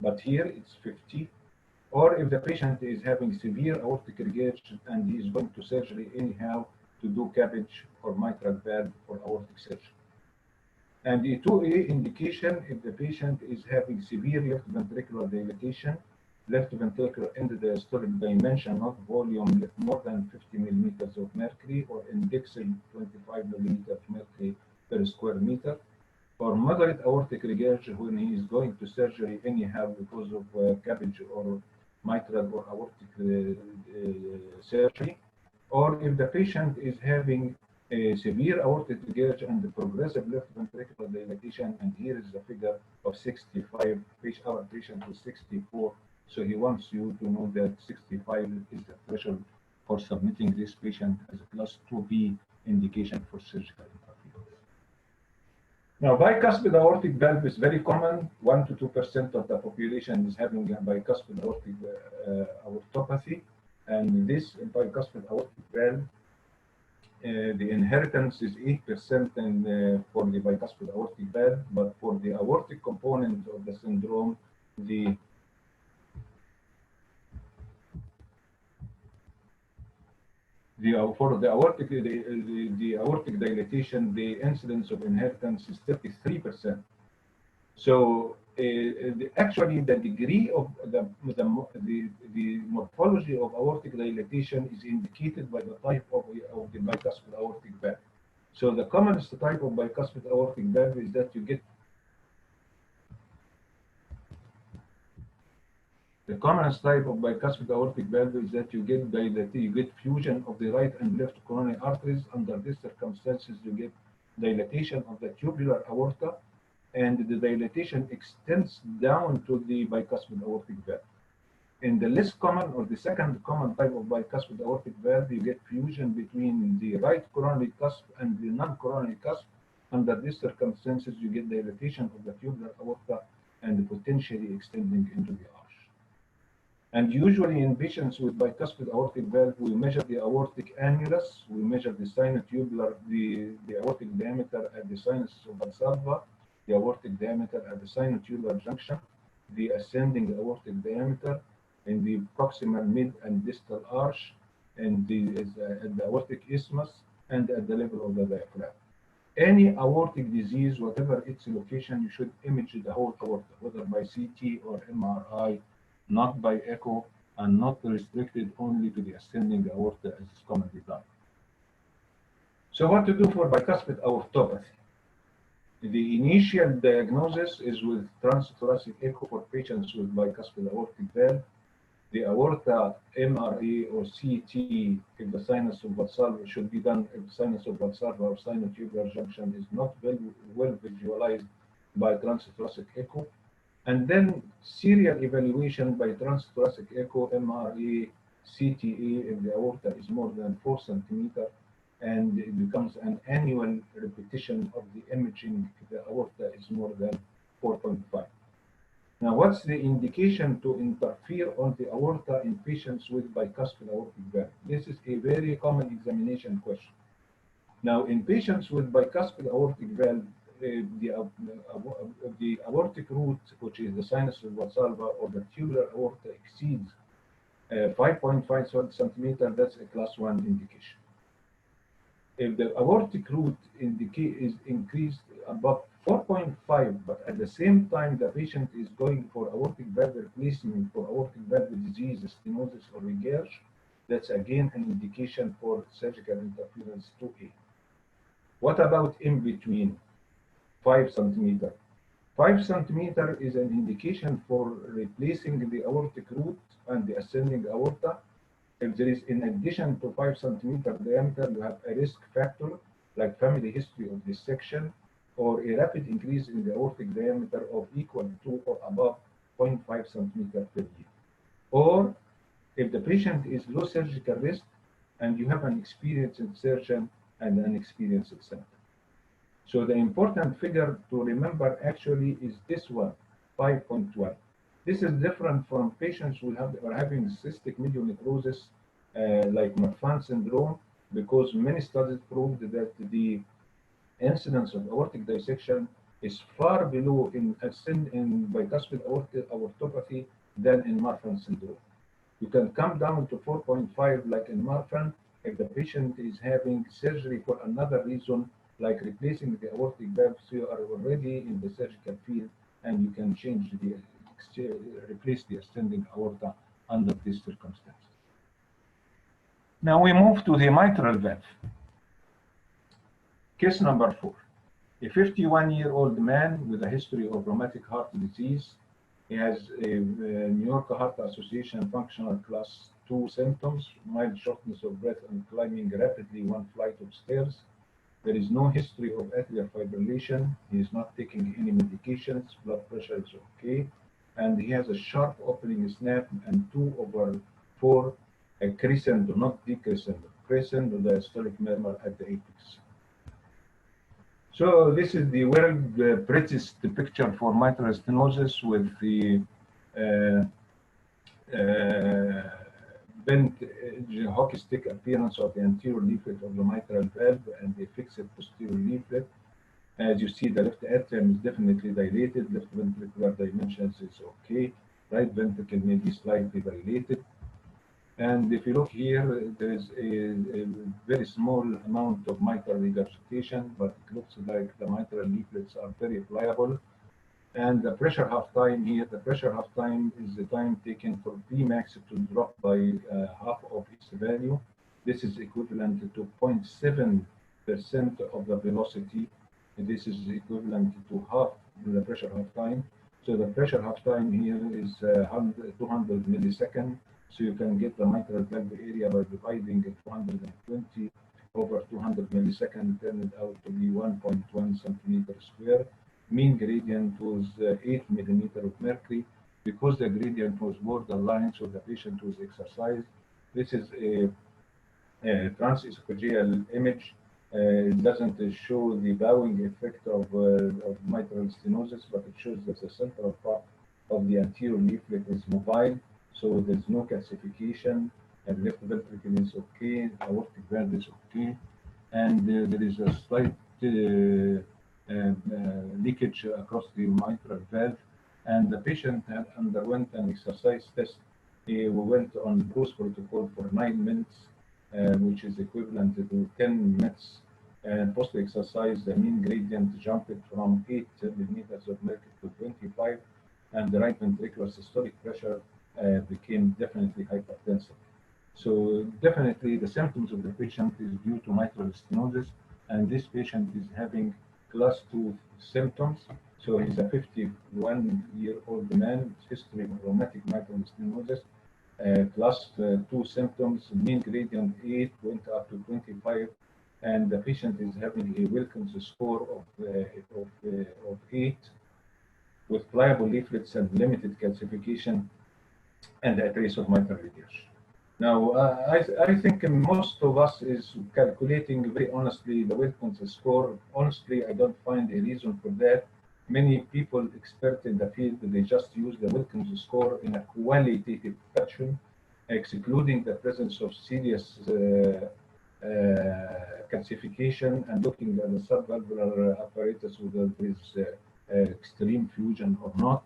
S1: But here it's 50. Or if the patient is having severe aortic regurg and he is going to surgery anyhow to do cabbage or mitral valve for aortic surgery. And the 2A indication if the patient is having severe left ventricular dilatation, left ventricular end-diastolic dimension, not volume, more than 50 millimeters of mercury, or indexing 25 millimeters of mercury per square meter, or moderate aortic regurg when he is going to surgery anyhow because of cabbage or mitral or aortic surgery, or if the patient is having a severe aortic regurg and the progressive left ventricular dilatation, and here is the figure of 65, our patient is 64, so he wants you to know that 65 is the threshold for submitting this patient as a class 2B indication for surgical interference. Now, bicuspid aortic valve is very common. 1 to 2% of the population is having a bicuspid aortic aortopathy, and this bicuspid aortic valve, the inheritance is 8% for the bicuspid aortic valve, but for the aortic component of the syndrome, for the aortic dilatation, the incidence of inheritance is 33%. So actually, the degree of the morphology of aortic dilatation is indicated by the type of the bicuspid aortic valve. So the commonest type of bicuspid aortic valve is that you get fusion of the right and left coronary arteries. Under these circumstances, you get dilatation of the tubular aorta, and the dilatation extends down to the bicuspid aortic valve. In the less common or the second common type of bicuspid aortic valve, you get fusion between the right coronary cusp and the non-coronary cusp. Under these circumstances, you get dilatation of the tubular aorta and potentially extending into the arch. And usually in patients with bicuspid aortic valve, we measure the aortic annulus, we measure the sinotubular, the aortic diameter at the sinus of Valsalva, the aortic diameter at the sinotubular junction, the ascending aortic diameter in the proximal mid and distal arch, and at the aortic isthmus, and at the level of the diaphragm. Any aortic disease, whatever its location, you should image the whole aorta, whether by CT or MRI, not by echo, and not restricted only to the ascending aorta as is commonly done. So what to do for bicuspid aortopathy? The initial diagnosis is with transthoracic echo for patients with bicuspid aortic valve. The aorta MRA or CT, if the sinus of Valsalva should be done if the sinus of Valsalva or sinotubular junction is not well visualized by transthoracic echo. And then serial evaluation by transthoracic echo, MRA, CTA, if the aorta is more than 4 centimeters, and it becomes an annual repetition of the imaging if the aorta is more than 4.5. Now, what's the indication to interfere on the aorta in patients with bicuspid aortic valve? This is a very common examination question. Now, in patients with bicuspid aortic valve, the aortic root, which is the sinus of Valsalva or the tubular aorta, exceeds 5.5 centimeters, that's a class 1 indication. If the aortic root is increased above 4.5, but at the same time the patient is going for aortic valve replacement for aortic valve disease, stenosis or regurg, that's again an indication for surgical interference 2A. What about in between? 5 centimeters. 5 centimeters is an indication for replacing the aortic root and the ascending aorta. If there is, in addition to 5 centimeter diameter, you have a risk factor like family history of dissection or a rapid increase in the aortic diameter of equal to or above 0.5 centimeter per year. Or if the patient is low surgical risk, and you have an experienced surgeon and an experienced center. So the important figure to remember actually is this one, 5.1. This is different from patients who are having cystic mediocrosis like Marfan syndrome, because many studies proved that the incidence of aortic dissection is far below in bicuspid aortopathy than in Marfan syndrome. You can come down to 4.5 like in Marfan if the patient is having surgery for another reason, like replacing the aortic valve, so you are already in the surgical field and you can change replace the ascending aorta under these circumstances. Now we move to the mitral valve. Case number 4. A 51-year-old man with a history of rheumatic heart disease. He has a New York Heart Association functional class 2 symptoms, mild shortness of breath and climbing rapidly one flight of stairs. There is no history of atrial fibrillation. He is not taking any medications. Blood pressure is okay. And he has a sharp opening snap and 2/4 crescendo, not decrescendo. Crescendo diastolic murmur at the apex. So this is the world prettiest picture for mitral stenosis with the bent hockey stick appearance of the anterior leaflet of the mitral valve and the fixed posterior leaflet. As you see, the left atrium is definitely dilated, left ventricular dimensions is okay, right ventricle may be slightly dilated. And if you look here, there is a very small amount of mitral regurgitation, but it looks like the mitral leaflets are very pliable. And the pressure half time here, the pressure half time is the time taken for Pmax to drop by half of its value. This is equivalent to 0.7% of the velocity. And this is equivalent to half the pressure half time. So the pressure half time here is 200 milliseconds. So you can get the mitral valve area by dividing 220 over 200 milliseconds, turned out to be 1.1 centimeter square. Mean gradient was 8 millimeter of mercury. Because the gradient was borderline, so the patient was exercised. This is a transesophageal image. It doesn't show the bowing effect of mitral stenosis, but it shows that the central part of the anterior leaflet is mobile. So there's no calcification, and left ventricle is okay, aortic valve is okay, and there is a slight leakage across the mitral valve. And the patient had underwent an exercise test. We went on dose protocol for 9 minutes, which is equivalent to 10 minutes. And post-exercise, the mean gradient jumped from 8 millimeters of mercury to 25, and the right ventricular systolic pressure became definitely hypertensive. So definitely the symptoms of the patient is due to mitral stenosis, and this patient is having class 2 symptoms. So he's a 51-year-old man with history of rheumatic mitral stenosis, class 2 symptoms, mean gradient 8 went up to 25, and the patient is having a Wilkins score of 8 with pliable leaflets and limited calcification and a trace of mitral regurgitation. Now, I think most of us is calculating very honestly the Wilkins score. Honestly, I don't find a reason for that. Many people, expert in the field, they just use the Wilkins score in a qualitative fashion, excluding the presence of serious calcification and looking at the subvalvular apparatus whether there is extreme fusion or not.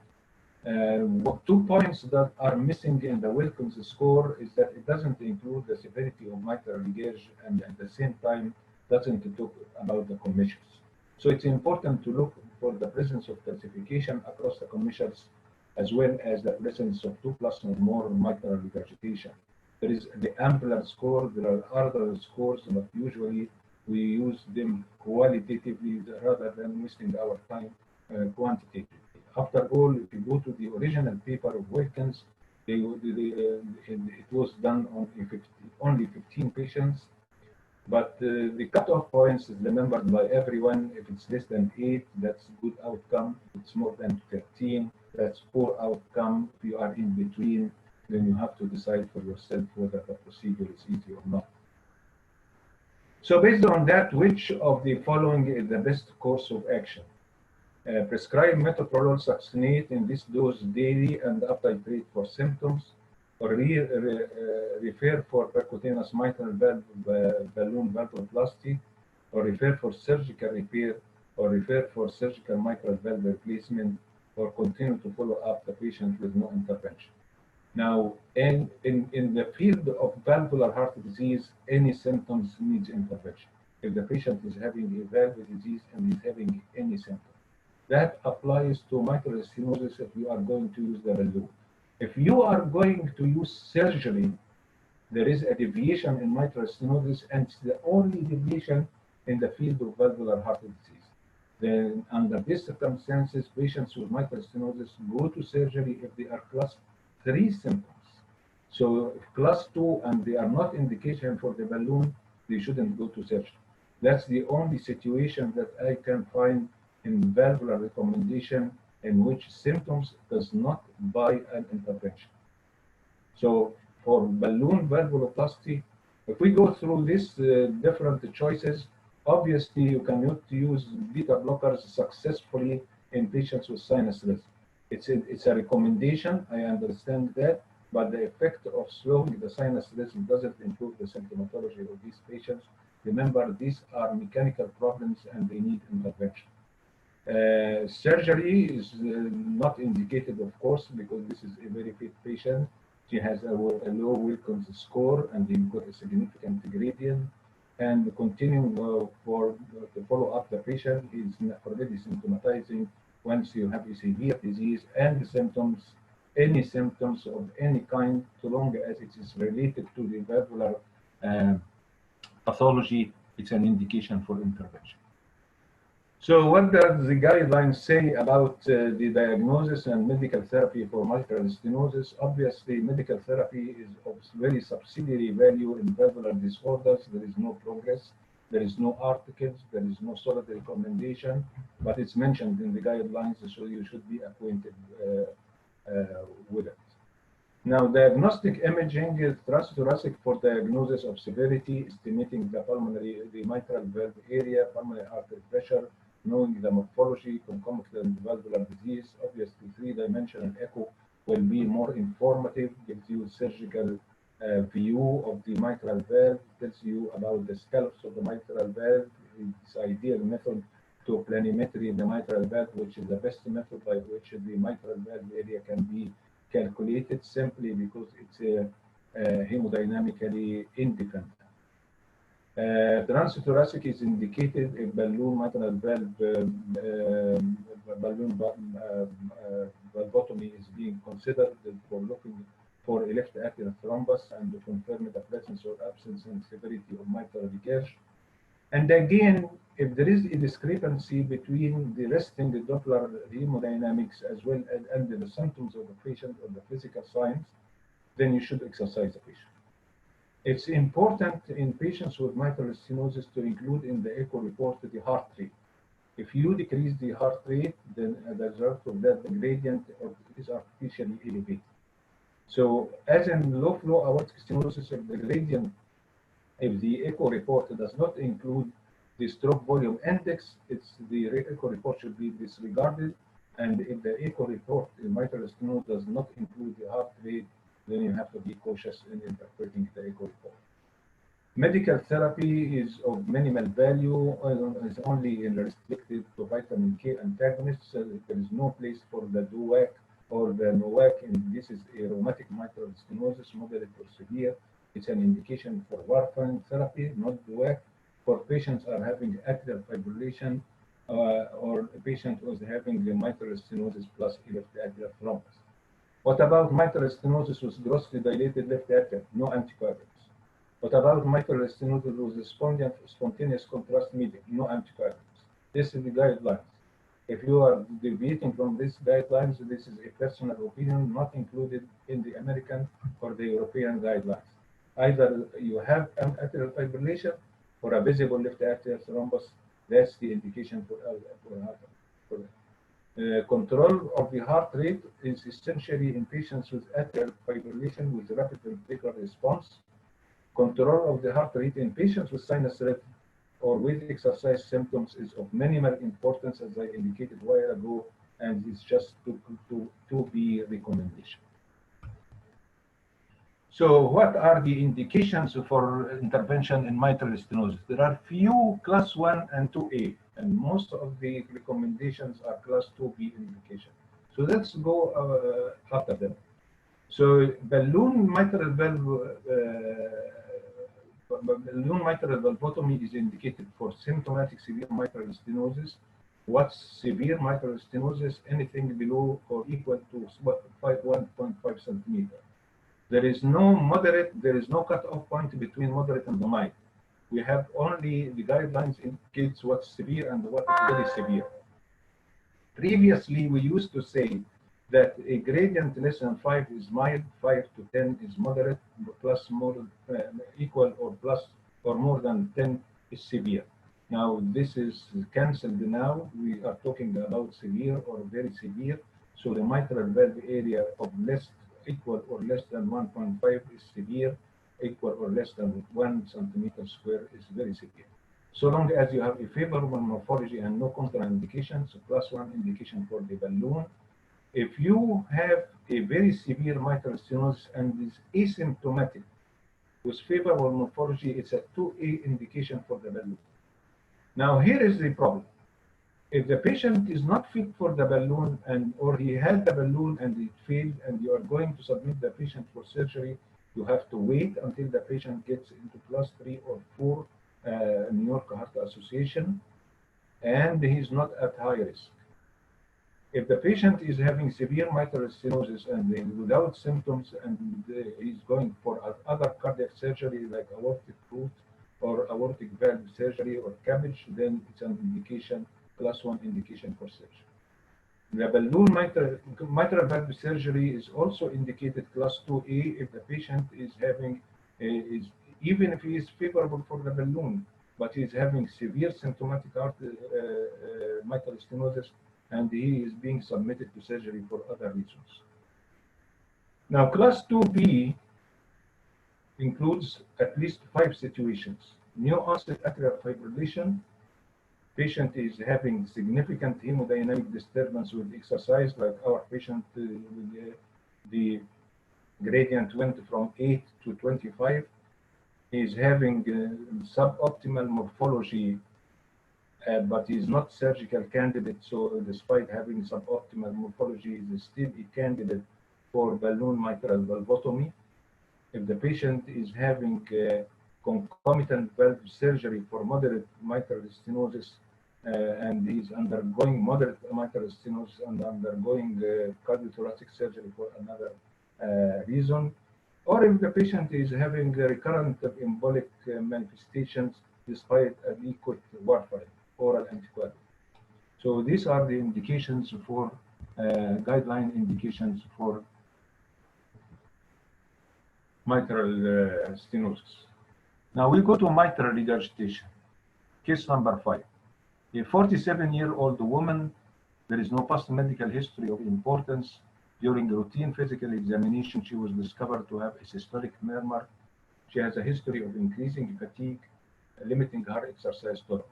S1: 2 points that are missing in the Wilkins score is that it doesn't include the severity of mitral regurgitation and at the same time doesn't talk about the commissures. So it's important to look for the presence of calcification across the commissures as well as the presence of 2+ or more mitral regurgitation. There is the Ampler score, there are other scores, but usually we use them qualitatively rather than wasting our time quantitatively. After all, if you go to the original paper of Wilkins, it was done on only 15 patients, but the cutoff points is remembered by everyone. If it's less than 8, that's good outcome. If it's more than 13, that's poor outcome. If you are in between, then you have to decide for yourself whether the procedure is easy or not. So based on that, which of the following is the best course of action? Prescribe metoprolol succinate in this dose daily and up titrate for symptoms, or refer for percutaneous mitral valve balloon valvuloplasty, or refer for surgical repair, or refer for surgical mitral valve replacement, or continue to follow up the patient with no intervention. Now, in the field of valvular heart disease, any symptoms needs intervention. If the patient is having a valve disease and is having any symptom, that applies to mitral stenosis if you are going to use the balloon. If you are going to use surgery, there is a deviation in mitral stenosis, and it's the only deviation in the field of valvular heart disease. Then, under these circumstances, patients with mitral stenosis go to surgery if they are class 3 symptoms. So, if class 2 and they are not indication for the balloon, they shouldn't go to surgery. That's the only situation that I can find in valvular recommendation in which symptoms does not buy an intervention. So for balloon valvuloplasty, if we go through these different choices, obviously you cannot use beta blockers successfully in patients with sinus rhythm. It's a recommendation, I understand that, but the effect of slowing the sinus rhythm doesn't improve the symptomatology of these patients. Remember, these are mechanical problems and they need intervention. Surgery is not indicated, of course, because this is a very fit patient. She has a low Wilkins score and you've got a significant gradient. And continuing to follow up the patient is already symptomatizing once you have a severe disease and the symptoms, any symptoms of any kind, so long as it is related to the valvular pathology, it's an indication for intervention. So what does the guidelines say about the diagnosis and medical therapy for mitral stenosis? Obviously, medical therapy is of very subsidiary value in valvular disorders. There is no progress, there is no articles, there is no solid recommendation, but it's mentioned in the guidelines, so you should be acquainted with it. Now, diagnostic imaging is transthoracic for diagnosis of severity, estimating the mitral valve area, pulmonary artery pressure, knowing the morphology, concomitant valvular disease. Obviously, three-dimensional echo will be more informative, gives you surgical view of the mitral valve, tells you about the scallops of the mitral valve. It's ideal method to planimetry the mitral valve, which is the best method by which the mitral valve area can be calculated, simply because it's hemodynamically independent. Transthoracic is indicated if balloon mitral valve balloon valvotomy is being considered for looking for a left atrial thrombus and to confirm the presence or absence and severity of mitral leakage. And again, if there is a discrepancy between the resting Doppler hemodynamics as well as and the symptoms of the patient or the physical signs, then you should exercise the patient. It's important in patients with mitral stenosis to include in the echo report the heart rate. If you decrease the heart rate, then as a result of that, the gradient is artificially elevated. So, as in low flow aortic stenosis, if the gradient, if the echo report does not include the stroke volume index, the echo report should be disregarded. And if the echo report in mitral stenosis does not include the heart rate, then you have to be cautious in interpreting the echo report. Medical therapy is of minimal value, is only restricted to vitamin K antagonists. There is no place for the DOAC or the NOAC, and this is a rheumatic mitral stenosis, moderate or severe. It's an indication for warfarin therapy, not DOAC, for patients are having atrial fibrillation or a patient who is having the mitral stenosis plus left atrial thrombus. What about mitral stenosis with grossly dilated left atrium? No anticoagulants. What about mitral stenosis with spontaneous contrast medium? No anticoagulants. This is the guidelines. If you are deviating from these guidelines, this is a personal opinion not included in the American or the European guidelines. Either you have an atrial fibrillation or a visible left atrial thrombus. That's the indication for that. Control of the heart rate is essentially in patients with atrial fibrillation with rapid ventricular response. Control of the heart rate in patients with sinus rhythm or with exercise symptoms is of minimal importance, as I indicated a while ago, and it's just to be recommendation. So what are the indications for intervention in mitral stenosis? There are few class 1 and 2A, and most of the recommendations are class 2B indication. So let's go after them. So balloon mitral valvotomy is indicated for symptomatic severe mitral stenosis. What's severe mitral stenosis? Anything below or equal to 1.5 centimeter. There is no moderate, there is no cutoff point between moderate and mild. We have only the guidelines indicates what's severe and what is very severe. Previously, we used to say that a gradient less than 5 is mild, 5 to 10 is moderate, plus more equal or plus or more than 10 is severe. Now this is cancelled now. We are talking about severe or very severe. So the mitral valve area of less equal or less than 1.5 is severe, equal or less than 1 centimeter square is very severe. So long as you have a favorable morphology and no contraindications, plus 1 indication for the balloon. If you have a very severe mitral stenosis and is asymptomatic with favorable morphology, it's a 2A indication for the balloon. Now here is the problem. If the patient is not fit for the balloon or he had the balloon and it failed and you are going to submit the patient for surgery, you have to wait until the patient gets into class 3 or 4 New York Heart Association and he's not at high risk. If the patient is having severe mitral stenosis and without symptoms and he's going for other cardiac surgery like aortic root or aortic valve surgery or CABG, then it's an indication, class 1 indication for surgery. The balloon mitral valve surgery is also indicated class 2A if the patient is having, even if he is favorable for the balloon, but he is having severe symptomatic mitral stenosis and he is being submitted to surgery for other reasons. Now, class 2B includes at least 5 situations. New onset atrial fibrillation, patient is having significant hemodynamic disturbance with exercise, like our patient, the gradient went from 8 to 25. He is having suboptimal morphology, but he is not surgical candidate, so despite having suboptimal morphology, he is still a candidate for balloon mitral valvotomy. If the patient is having concomitant valve surgery for moderate mitral stenosis and he's undergoing moderate mitral stenosis and undergoing cardiothoracic surgery for another reason, or if the patient is having recurrent embolic manifestations despite adequate warfarin, oral anticoagulant. So these are the indications for guideline indications for mitral stenosis. Now we go to mitral regurgitation. Case number 5. A 47-year-old woman. There is no past medical history of importance. During routine physical examination, she was discovered to have a systolic murmur. She has a history of increasing fatigue, limiting her exercise tolerance.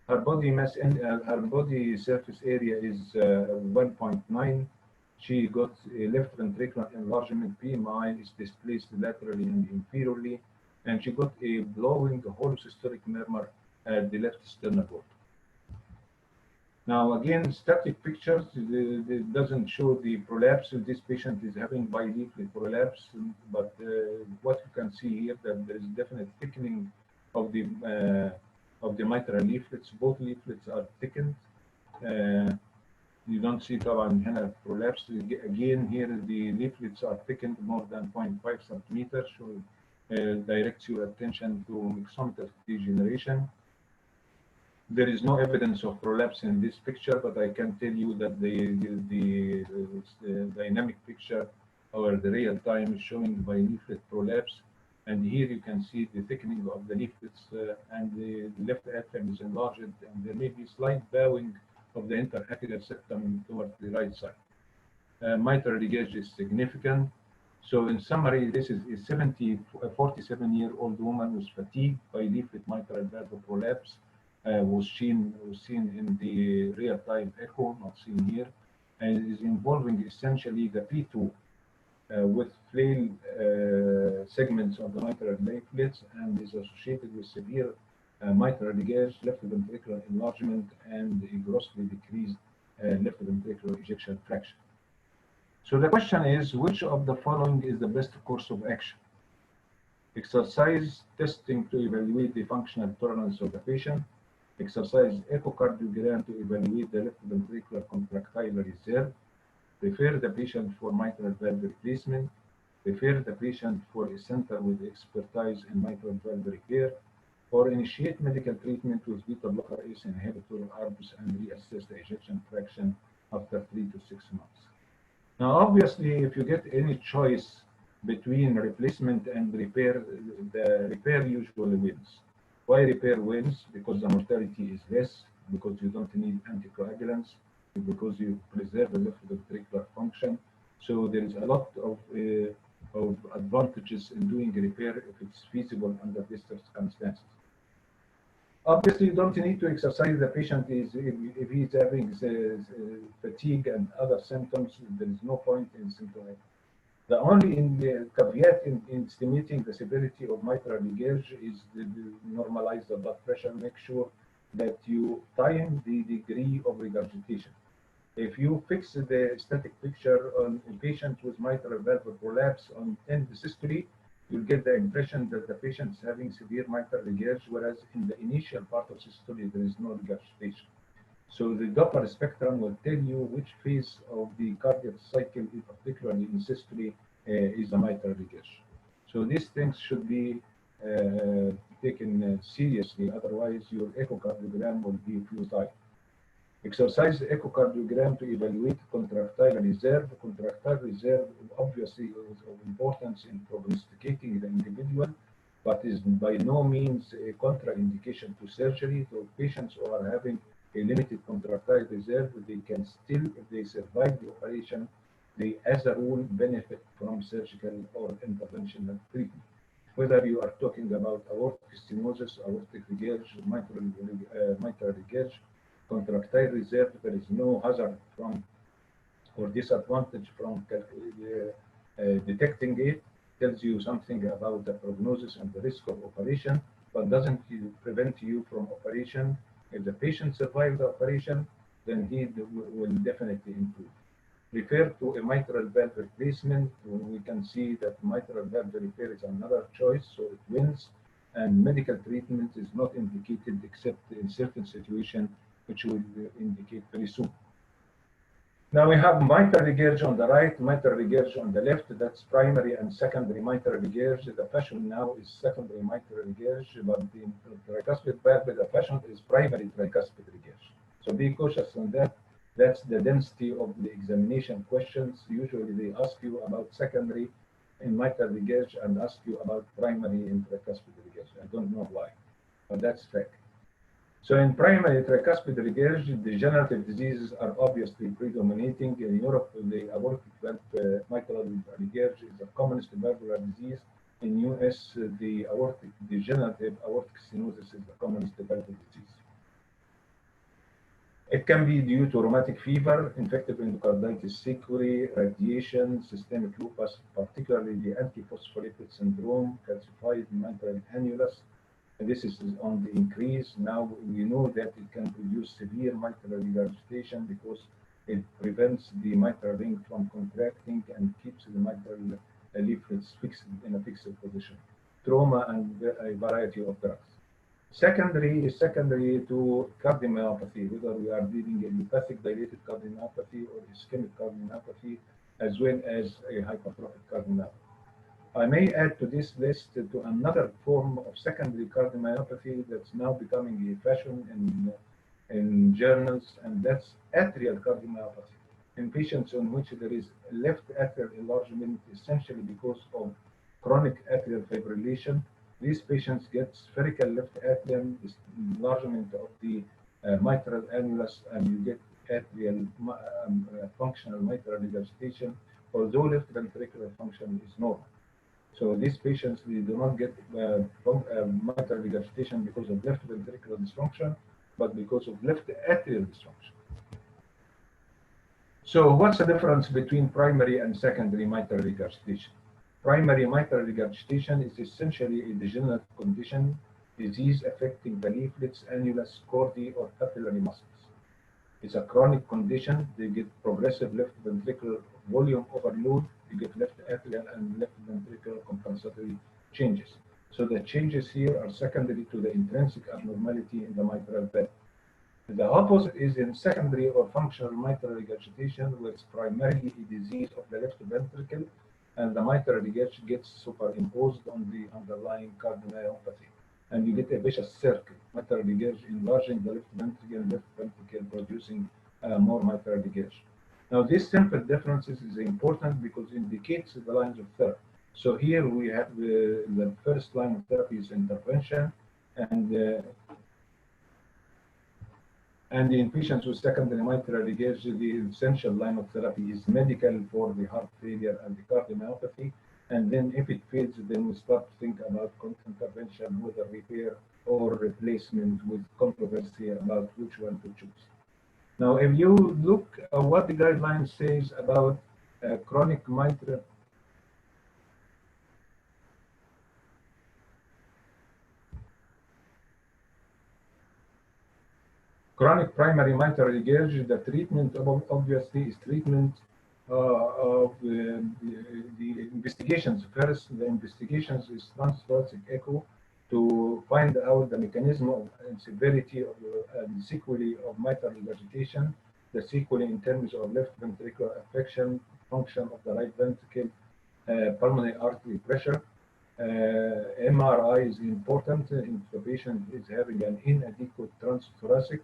S1: Her body mass and her body surface area is 1.9. She got a left ventricular enlargement. PMI is displaced laterally and inferiorly, and she got a blowing hollow systolic murmur at the left sternal border. Now again, static pictures, it doesn't show the prolapse. This patient is having bileaflet prolapse, but what you can see here that there is definite thickening of the mitral leaflets. Both leaflets are thickened. You don't see طبعا هنا prolapse. Again, here the leaflets are thickened more than 0.5 centimeters, so directs your attention to myxomatous degeneration. There is no evidence of prolapse in this picture, but I can tell you that the dynamic picture or the real time is showing bileaflet prolapse. And here you can see the thickening of the leaflets and the left atrium is enlarged, and there may be slight bowing of the interatrial septum towards the right side. Mitral regurg is significant. So in summary, this is a 47-year-old woman with fatigue by leaflet mitral valve prolapse, was seen in the real-time echo, not seen here, and is involving essentially the P2 with flail segments of the mitral leaflets, and is associated with severe mitral regurg, left ventricular enlargement, and a grossly decreased left ventricular ejection fraction. So the question is, which of the following is the best course of action? Exercise testing to evaluate the functional tolerance of the patient. Exercise echocardiogram to evaluate the left ventricular contractile reserve. Refer the patient for mitral valve replacement. Refer the patient for a center with expertise in mitral valve repair. Or initiate medical treatment with beta blocker ACE inhibitor ARBs and reassess the ejection fraction after 3 to 6 months. Now, obviously, if you get any choice between replacement and repair, the repair usually wins. Why repair wins? Because the mortality is less, because you don't need anticoagulants, because you preserve the left ventricular function. So there is a lot of advantages in doing repair if it's feasible under these circumstances. Obviously, you don't need to exercise the patient if he's having fatigue and other symptoms. There is no point in symptom. The only caveat in estimating the severity of mitral regurg is to normalize the blood pressure. Make sure that you time the degree of regurgitation. If you fix the static picture on a patient with mitral valve prolapse on end systole, you'll get the impression that the patient is having severe mitral regurg, whereas in the initial part of systole, there is no regurgitation. So the Doppler spectrum will tell you which phase of the cardiac cycle, particularly in systole, is the mitral regurg. So these things should be taken seriously, otherwise your echocardiogram will be futile. Exercise echocardiogram to evaluate contractile reserve. Contractile reserve obviously is of importance in prognosticating the individual, but is by no means a contraindication to surgery. So patients who are having a limited contractile reserve, they can still, if they survive the operation, they as a rule benefit from surgical or interventional treatment. Whether you are talking about aortic stenosis, aortic regurg, mitral regurg, contractile reserve, there is no hazard from or disadvantage from detecting it. Tells you something about the prognosis and the risk of operation, but doesn't prevent you from operation. If the patient survives the operation, then he will definitely improve. Refer to a mitral valve replacement. We can see that mitral valve repair is another choice, so it wins. And medical treatment is not indicated except in certain situations, which will indicate very soon. Now we have mitral regurg on the right, mitral regurg on the left. That's primary and secondary mitral regurg. The fashion now is secondary mitral regurg, but the tricuspid valve, the fashion is primary tricuspid regurg. So be cautious on that. That's the density of the examination questions. Usually they ask you about secondary in mitral regurg and ask you about primary in tricuspid regurg. I don't know why, but that's fact. So in primary tricuspid regurg, degenerative diseases are obviously predominating. In Europe, the aortic valve mitral regurg is the commonest valvular disease. In US, the degenerative aortic stenosis is the commonest valvular disease. It can be due to rheumatic fever, infective endocarditis sequelae, radiation, systemic lupus, particularly the antiphospholipid syndrome, calcified mitral annulus. And this is on the increase. Now we know that it can produce severe mitral regurgitation because it prevents the mitral ring from contracting and keeps the mitral leaflets fixed in a fixed position. Trauma and a variety of drugs. Secondary is secondary to cardiomyopathy, whether we are dealing in hepatic dilated cardiomyopathy or ischemic cardiomyopathy, as well as a hypertrophic cardiomyopathy. I may add to this list to another form of secondary cardiomyopathy that's now becoming a fashion in journals, and that's atrial cardiomyopathy. In patients on which there is left atrial enlargement, essentially because of chronic atrial fibrillation, these patients get spherical left atrium enlargement of the mitral annulus, and you get atrial functional mitral regurgitation, although left ventricular function is normal. So these patients, they do not get mitral regurgitation because of left ventricular dysfunction, but because of left atrial dysfunction. So what's the difference between primary and secondary mitral regurgitation? Primary mitral regurgitation is essentially a degenerative condition, disease affecting the leaflets, annulus, chordae, or capillary muscles. It's a chronic condition. They get progressive left ventricular volume overload. You get left atrial and left ventricular compensatory changes. So the changes here are secondary to the intrinsic abnormality in the mitral valve. The opposite is in secondary or functional mitral regurgitation, where it's primarily a disease of the left ventricle, and the mitral regurg gets superimposed on the underlying cardiomyopathy. And you get a vicious circle, mitral regurg enlarging the left ventricle producing more mitral regurg. Now, this simple differences is important because it indicates the lines of therapy. So here we have the first line of therapy is intervention, and in patients with secondary mitral regurg, the essential line of therapy is medical for the heart failure and the cardiomyopathy. And then if it fails, then we start to think about intervention, whether repair or replacement, with controversy about which one to choose. Now, if you look at what the guideline says about chronic mitral, chronic primary mitral regurg, the treatment obviously is treatment of the investigations. First, the investigations is transthoracic echo to find out the mechanism of and severity of and sequelae of mitral regurgitation, the sequelae in terms of left ventricular affection, function of the right ventricle, pulmonary artery pressure. MRI is important if the patient is having an inadequate transthoracic,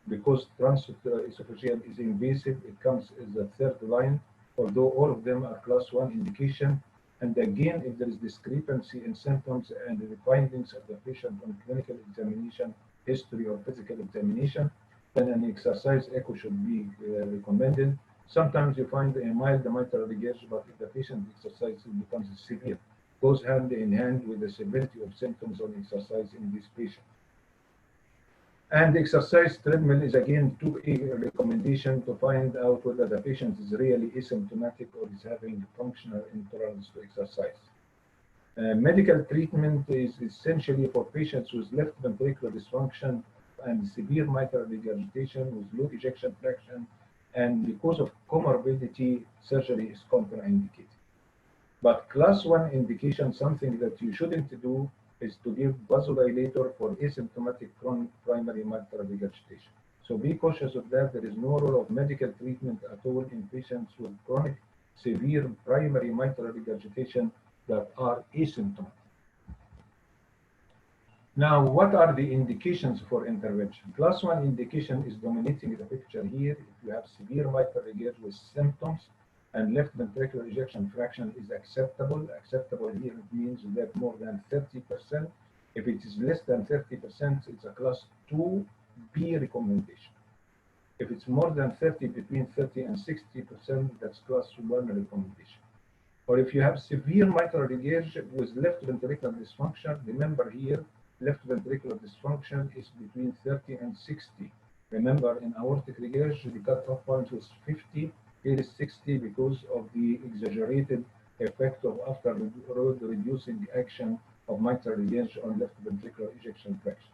S1: because transesophageal is invasive. It comes as a third line, although all of them are class 1 indication. And again, if there is discrepancy in symptoms and the findings of the patient on clinical examination, history or physical examination, then an exercise echo should be recommended. Sometimes you find a mild mitral regurg, but if the patient exercises, it becomes severe. Goes hand in hand with the severity of symptoms on exercise in this patient. And exercise treadmill is again a recommendation to find out whether the patient is really asymptomatic or is having functional intolerance to exercise. Medical treatment is essentially for patients with left ventricular dysfunction and severe mitral regurgitation with low ejection fraction, and because of comorbidity, surgery is contraindicated. But class 1 indication, something that you shouldn't do, is to give vasodilator for asymptomatic chronic primary mitral regurgitation. So be cautious of that. There is no role of medical treatment at all in patients with chronic severe primary mitral regurgitation that are asymptomatic. Now, what are the indications for intervention? Class 1 indication is dominating the picture here. If you have severe mitral regurg with symptoms and left ventricular ejection fraction is acceptable. Acceptable here means that more than 30%. If it is less than 30%, it's a class 2B recommendation. If it's more than 30, between 30 and 60%, that's class 1 recommendation. Or if you have severe mitral regurg with left ventricular dysfunction, remember here, left ventricular dysfunction is between 30 and 60. Remember, in aortic regurg, the cutoff point was 50. Here is 60 because of the exaggerated effect of afterload reducing action of mitral regurg on left ventricular ejection fraction.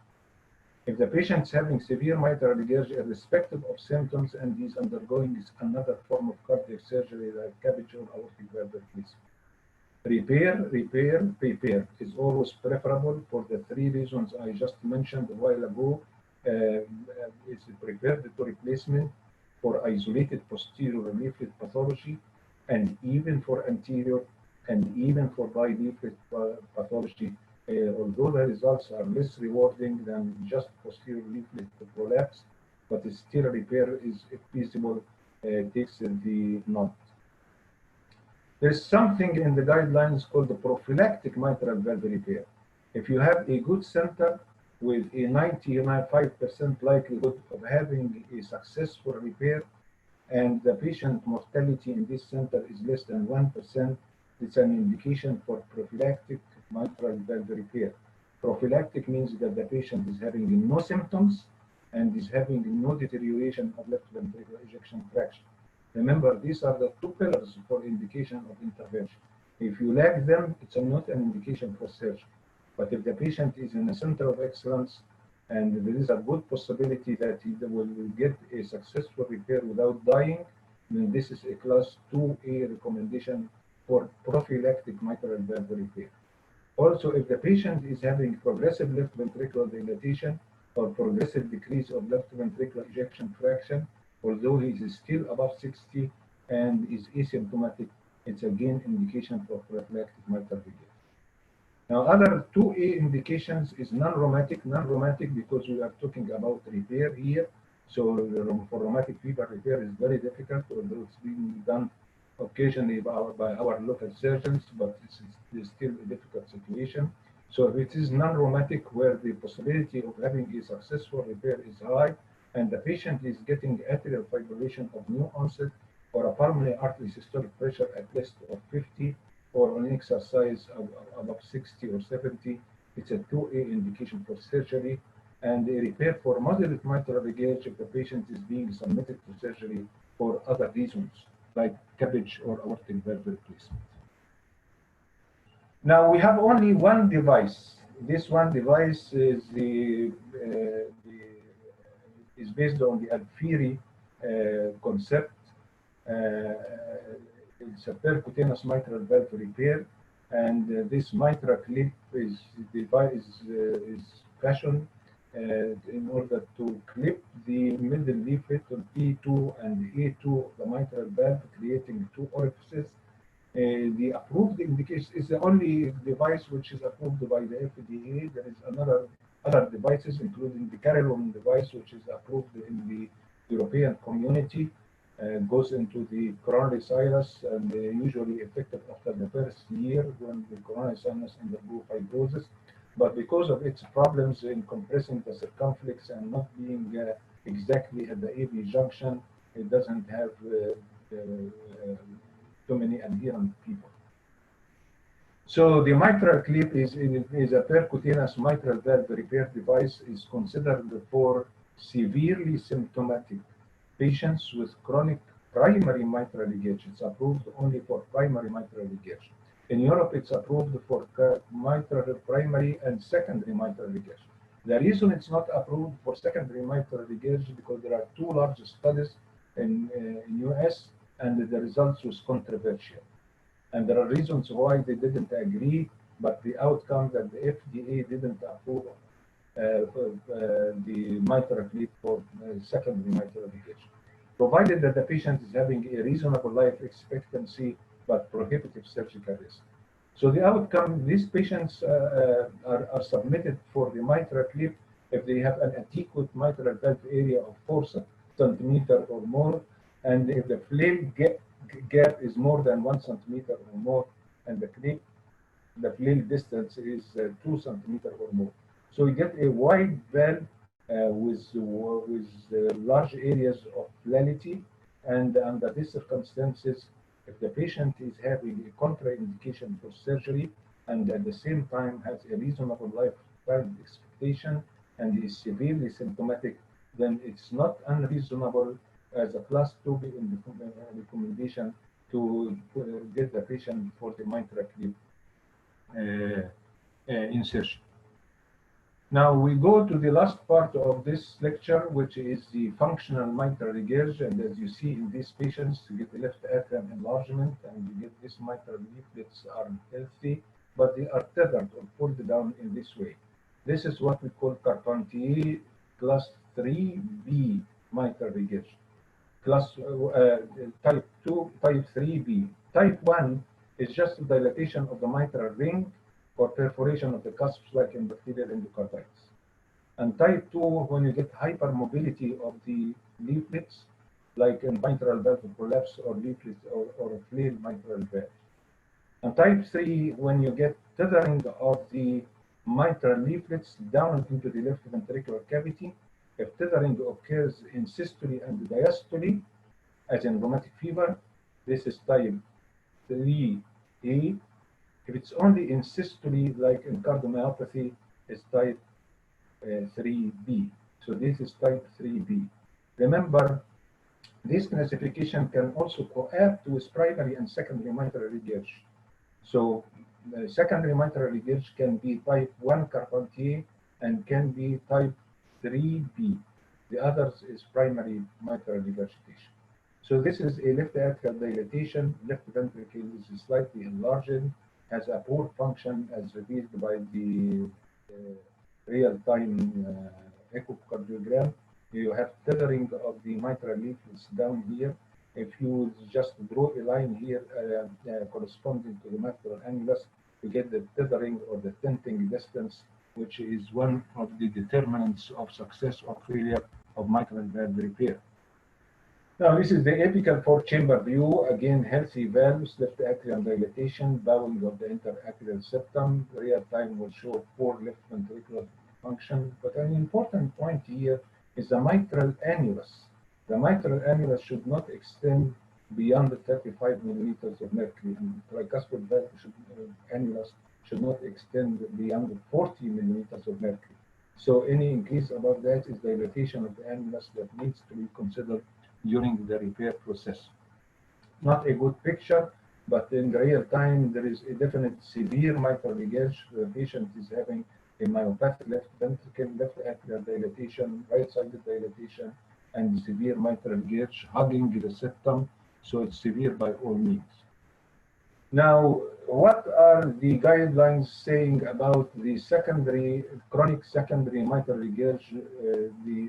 S1: If the patient is having severe mitral regurg, irrespective of symptoms, and is undergoing another form of cardiac surgery like CABG or aortic valve replacement, repair is always preferable for the 3 reasons I just mentioned a while ago. It's prepared to replacement for isolated posterior leaflet pathology, and even for anterior, and even for bileaflet pathology, although the results are less rewarding than just posterior leaflet prolapse, but still repair is, if feasible, takes the nod. There's something in the guidelines called the prophylactic mitral valve repair. If you have a good center with a 95% likelihood of having a successful repair, and the patient mortality in this center is less than 1%, it's an indication for prophylactic mitral valve repair. Prophylactic means that the patient is having no symptoms and is having no deterioration of left ventricular ejection fraction. Remember, these are the two pillars for indication of intervention. If you lack them, it's not an indication for surgery. But if the patient is in a center of excellence and there is a good possibility that he will get a successful repair without dying, then this is a class 2A recommendation for prophylactic mitral valve repair. Also, if the patient is having progressive left ventricular dilatation or progressive decrease of left ventricular ejection fraction, although he is still above 60 and is asymptomatic, it's again indication for prophylactic mitral repair. Now, other 2A indications is non-rheumatic. Non-rheumatic because we are talking about repair here. So for rheumatic fever repair is very difficult, although it's being done occasionally by our local surgeons, but it's still a difficult situation. So if it is non-rheumatic, where the possibility of having a successful repair is high, and the patient is getting atrial fibrillation of new onset or a pulmonary artery systolic pressure at least of 50, or on exercise above 60 or 70, it's a 2A indication for surgery, and a repair for moderate mitral regurg if the patient is being submitted to surgery for other reasons, like CABG or aortic valve replacement. Now we have only one device. This one device is based on the Alfieri concept. It's a percutaneous mitral valve repair, and this mitral clip is fashioned in order to clip the middle leaflet on P2 and A2 of the mitral valve, creating two orifices. The approved indication is the only device which is approved by the FDA. There is other devices, including the Carillon device, which is approved in the European community. Goes into the coronary sinus and usually effective after the first year when the coronary sinus undergo fibrosis. But because of its problems in compressing the circumflex and not being exactly at the AV junction, it doesn't have too many adherent people. So the mitral clip is a percutaneous mitral valve repair device, is considered for severely symptomatic patients with chronic primary mitral regurg. It's approved only for primary mitral regurg. In Europe, it's approved for mitral primary and secondary mitral regurg. The reason it's not approved for secondary mitral regurg because there are two large studies in US and the results was controversial. And there are reasons why they didn't agree, but the outcome that the FDA didn't approve the mitral clip for secondary mitral regurg, provided that the patient is having a reasonable life expectancy but prohibitive surgical risk. So the outcome, these patients are submitted for the mitral clip if they have an adequate mitral valve area of 4 centimeters or more, and if the flail gap is more than 1 centimeter or more, and the flail distance is 2 centimeters or more. So you get a wide valve with large areas of flality, and under these circumstances, if the patient is having a contraindication for surgery and at the same time has a reasonable lifetime expectation and is severely symptomatic, then it's not unreasonable as a class 2B recommendation to get the patient for the mitral clip insertion. Now we go to the last part of this lecture, which is the functional mitral regurg. And as you see in these patients, you get the left atrium enlargement, and you get these mitral leaflets are healthy, but they are tethered or pulled down in this way. This is what we call Carpentier class 3B mitral regurg. Type 2, type 3B. Type 1 is just dilatation of the mitral ring or perforation of the cusps like in bacterial endocarditis. And type 2, when you get hypermobility of the leaflets, like in mitral valve prolapse or leaflets or flail mitral valve. And type 3, when you get tethering of the mitral leaflets down into the left ventricular cavity. If tethering occurs in systole and diastole, as in rheumatic fever. This is type 3A. If it's only in systole, like in cardiomyopathy, it's type 3B. So this is type 3B. Remember, this classification can also co-apt with primary and secondary mitral regurg. So secondary mitral regurg can be type 1 Carpentier and can be type 3B. The others is primary mitral regurgitation. So this is a left atrial dilatation. Left ventricle is slightly enlarged, has a poor function as revealed by the real-time echocardiogram. You have tethering of the mitral leaflets down here. If you just draw a line here corresponding to the mitral annulus, you get the tethering or the tenting distance, which is one of the determinants of success or failure of mitral valve repair. Now, this is the apical four-chamber view. Again, healthy valves, left atrial dilatation, bowing of the interatrial septum. Real time will show poor left ventricular function. But an important point here is the mitral annulus. The mitral annulus should not extend beyond the 35 millimeters of mercury, and the tricuspid valve annulus should not extend beyond 40 millimeters of mercury. So any increase above that is dilatation of the annulus that needs to be considered during the repair process. Not a good picture, but in real time, there is a definite severe mitral regurg. The patient is having a myopathic left ventricle, left atrial dilatation, right-sided dilatation, and severe mitral regurg hugging the septum, so it's severe by all means. Now, what are the guidelines saying about the secondary, chronic secondary mitral regurg?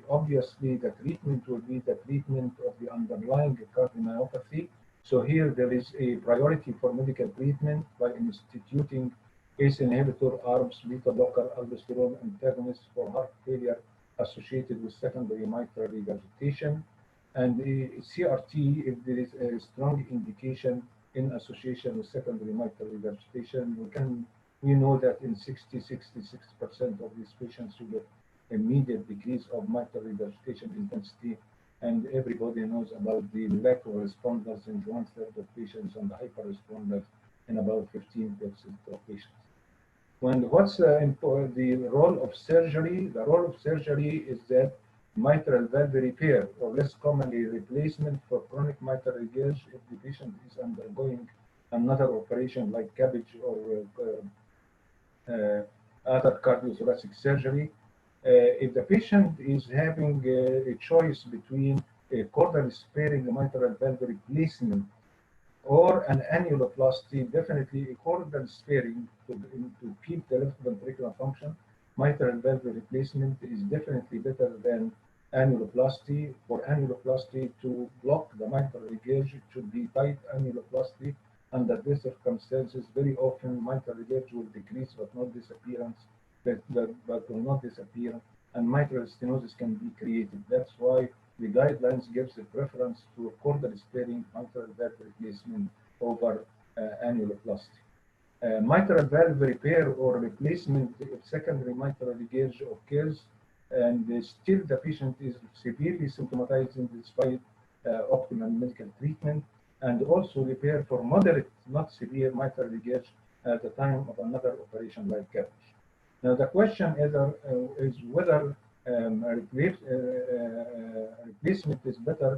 S1: Obviously, the treatment will be the treatment of the underlying cardiomyopathy. So here there is a priority for medical treatment by instituting ACE inhibitor, ARBs, beta blocker, aldosterone antagonists for heart failure associated with secondary mitral regurgitation, and the CRT if there is a strong indication in association with secondary mitral regurgitation. We know that in 66% of these patients who get immediate decrease of mitral regurgitation intensity, and everybody knows about the lack of responders in 1/3 of patients and the hyper-responders in about 15% of patients. What's the role of surgery? The role of surgery is that mitral valve repair, or less commonly replacement for chronic mitral regurg if the patient is undergoing another operation like CABG or other cardiothoracic surgery. If the patient is having a choice between a chordal sparing mitral valve replacement or an annuloplasty, definitely a chordal sparing to keep the left ventricular function. Mitral valve replacement is definitely better than annuloplasty. For annuloplasty to block the mitral regurg, it should be tight annuloplasty. Under these circumstances, very often mitral regurg will decrease but will not disappear, and mitral stenosis can be created. That's why the guidelines gives a preference to chordal sparing mitral valve replacement over annuloplasty. Mitral valve repair or replacement if secondary mitral regurg occurs and still the patient is severely symptomatizing despite optimal medical treatment, and also repair for moderate, not severe mitral regurg at the time of another operation like CABG. Now the question is whether replacement is better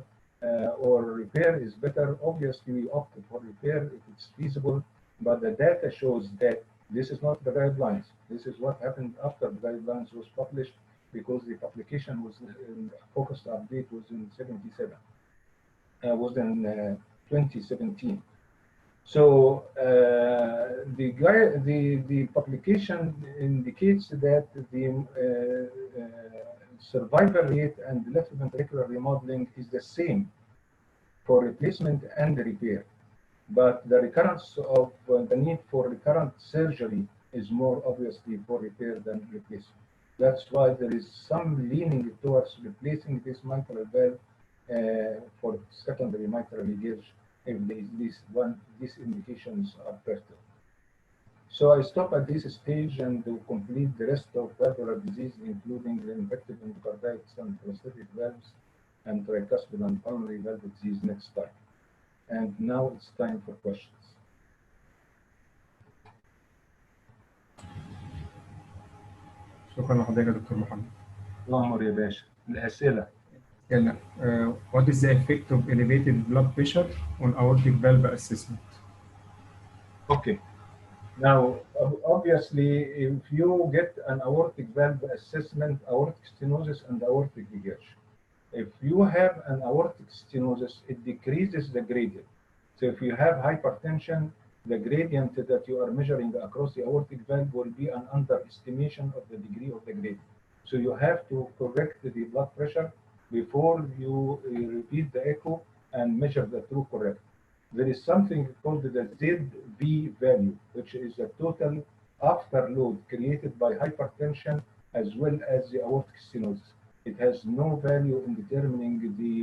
S1: or repair is better. Obviously, we opt for repair if it's feasible, but the data shows that this is not the guidelines. This is what happened after the guidelines was published, because the publication was focused update was in 2017. So the publication indicates that the survival rate and left ventricular remodeling is the same for replacement and repair, but the recurrence of the need for recurrent surgery is more obviously for repair than replacement. That's why there is some leaning towards replacing this mitral valve for secondary mitral regurg if these indications are pertinent. So I stop at this stage and to complete the rest of valvular disease, including the infective endocarditis and prosthetic valves. and tricuspid and pulmonary valve disease next time. And now it's time for questions.
S2: شكرا لحضرتك يا دكتور محمد.
S1: عمر يا باشا الأسئلة.
S2: يلا. What is the effect of elevated blood pressure on aortic valve assessment?
S1: Okay. Now, obviously, if you get an aortic valve assessment, aortic stenosis and aortic regurgitation. If you have an aortic stenosis, it decreases the gradient. So if you have hypertension, the gradient that you are measuring across the aortic valve will be an underestimation of the degree of the gradient. So you have to correct the blood pressure before you repeat the echo and measure the true correct. There is something called the ZV value, which is the total afterload created by hypertension as well as the aortic stenosis. It has no value in determining the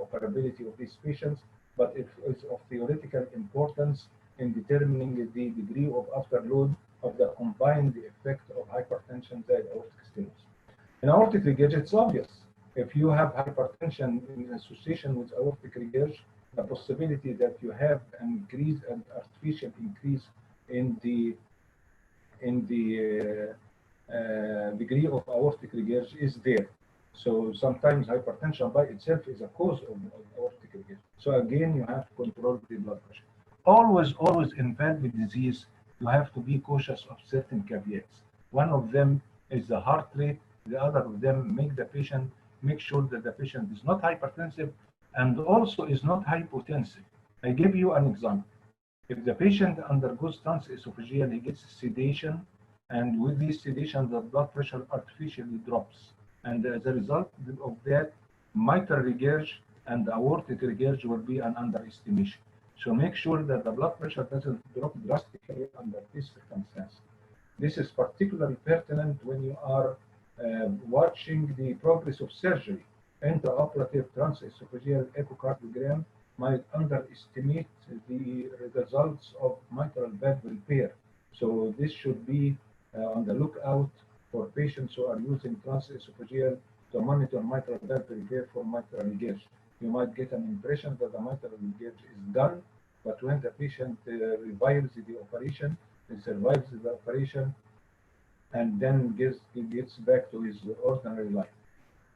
S1: operability of these patients, but it is of theoretical importance in determining the degree of afterload of the combined effect of hypertension and aortic stenosis. In aortic regurgitation, it's obvious. If you have hypertension in association with aortic regurgitation, the possibility that you have an increase, an artificial increase in the degree of aortic regurgitation is there. So sometimes hypertension by itself is a cause of aortic regurgitation. So again, you have to control the blood pressure. Always in valve disease, you have to be cautious of certain caveats. One of them is the heart rate. The other of them make sure that the patient is not hypertensive and also is not hypotensive. I give you an example. If the patient undergoes transesophageal, he gets sedation, and with this sedation, the blood pressure artificially drops. And as a result of that, mitral regurg and aortic regurg will be an underestimation. So make sure that the blood pressure doesn't drop drastically under this circumstance. This is particularly pertinent when you are watching the progress of surgery. Intraoperative transesophageal echocardiogram might underestimate the results of mitral valve repair. So this should be on the lookout for patients who are using transesophageal to monitor mitral valve repair for mitral regurg. You might get an impression that the mitral regurg is done, but when the patient revives the operation, he survives the operation, and then gets back to his ordinary life.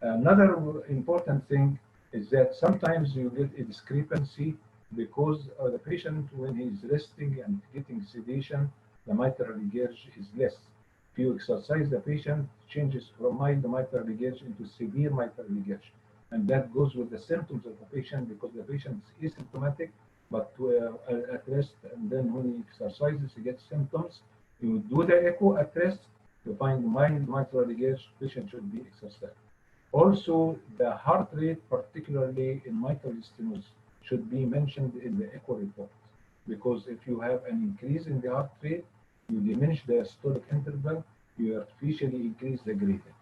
S1: Another important thing is that sometimes you get a discrepancy because the patient, when he's resting and getting sedation, the mitral regurg is less. If you exercise the patient, changes from mild mitral regurg into severe mitral regurg. And that goes with the symptoms of the patient because the patient is asymptomatic, but at rest, and then when he exercises, he gets symptoms. You do the echo at rest, you find mild mitral regurg, patient should be exercised. Also, the heart rate, particularly in mitral stenosis, should be mentioned in the echo report, because if you have an increase in the heart rate, you diminish the systolic interval, you artificially increase the gradient.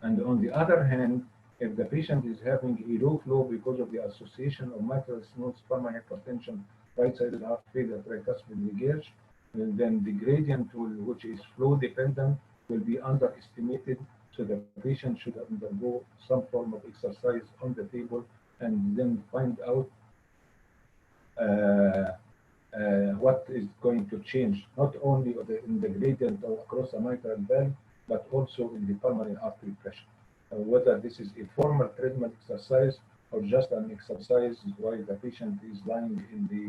S1: And on the other hand, if the patient is having a low flow because of the association of mitral stenosis, pulmonary hypertension, right-sided heart failure, tricuspid regurg, then the gradient, which is flow dependent, will be underestimated. So the patient should undergo some form of exercise on the table and then find out what is going to change, not only in the gradient or across the mitral valve, but also in the pulmonary artery pressure. Whether this is a formal treadmill exercise or just an exercise while the patient is lying in the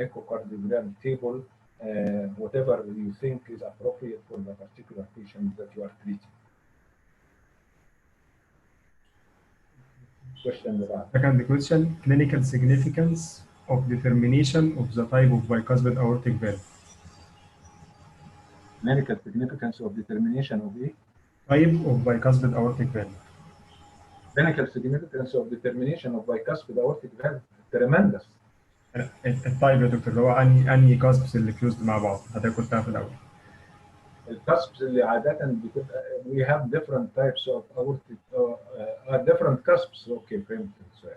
S1: echocardiogram table, whatever you think is appropriate for the particular patient that you are treating.
S2: Second question, clinical significance of determination of the type of bicuspid aortic valve.
S1: Clinical significance of determination of a
S2: type of bicuspid aortic valve.
S1: Clinical significance of determination of bicuspid aortic valve tremendous.
S2: التايب يا دكتور اللي هو انهي كاسبس اللي فيوزد مع بعض حضرتك قلتها في الاول.
S1: الكاسبس اللي عادة بتبقى we have different types of aortic different cusps. اوكي فهمت السؤال.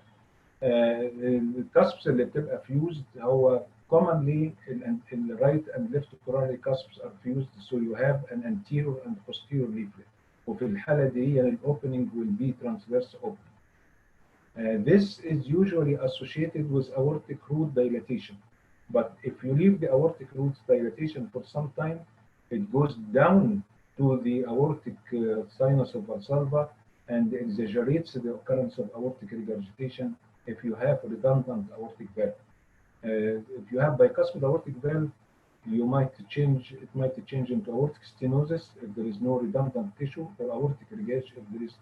S1: الكاسبس اللي بتبقى fused هو commonly the right and left coronary cusps are fused, so you have an anterior and posterior leaflet. وفي الحالة دي الاوبننج will be transverse open. This is usually associated with aortic root dilatation. But if you leave the aortic root dilatation for some time, it goes down to the aortic sinus of Valsalva and exaggerates the occurrence of aortic regurgitation if you have redundant aortic valve. If you have bicuspid aortic valve, it might change into aortic stenosis if there is no redundant tissue, or aortic regurgitation if there is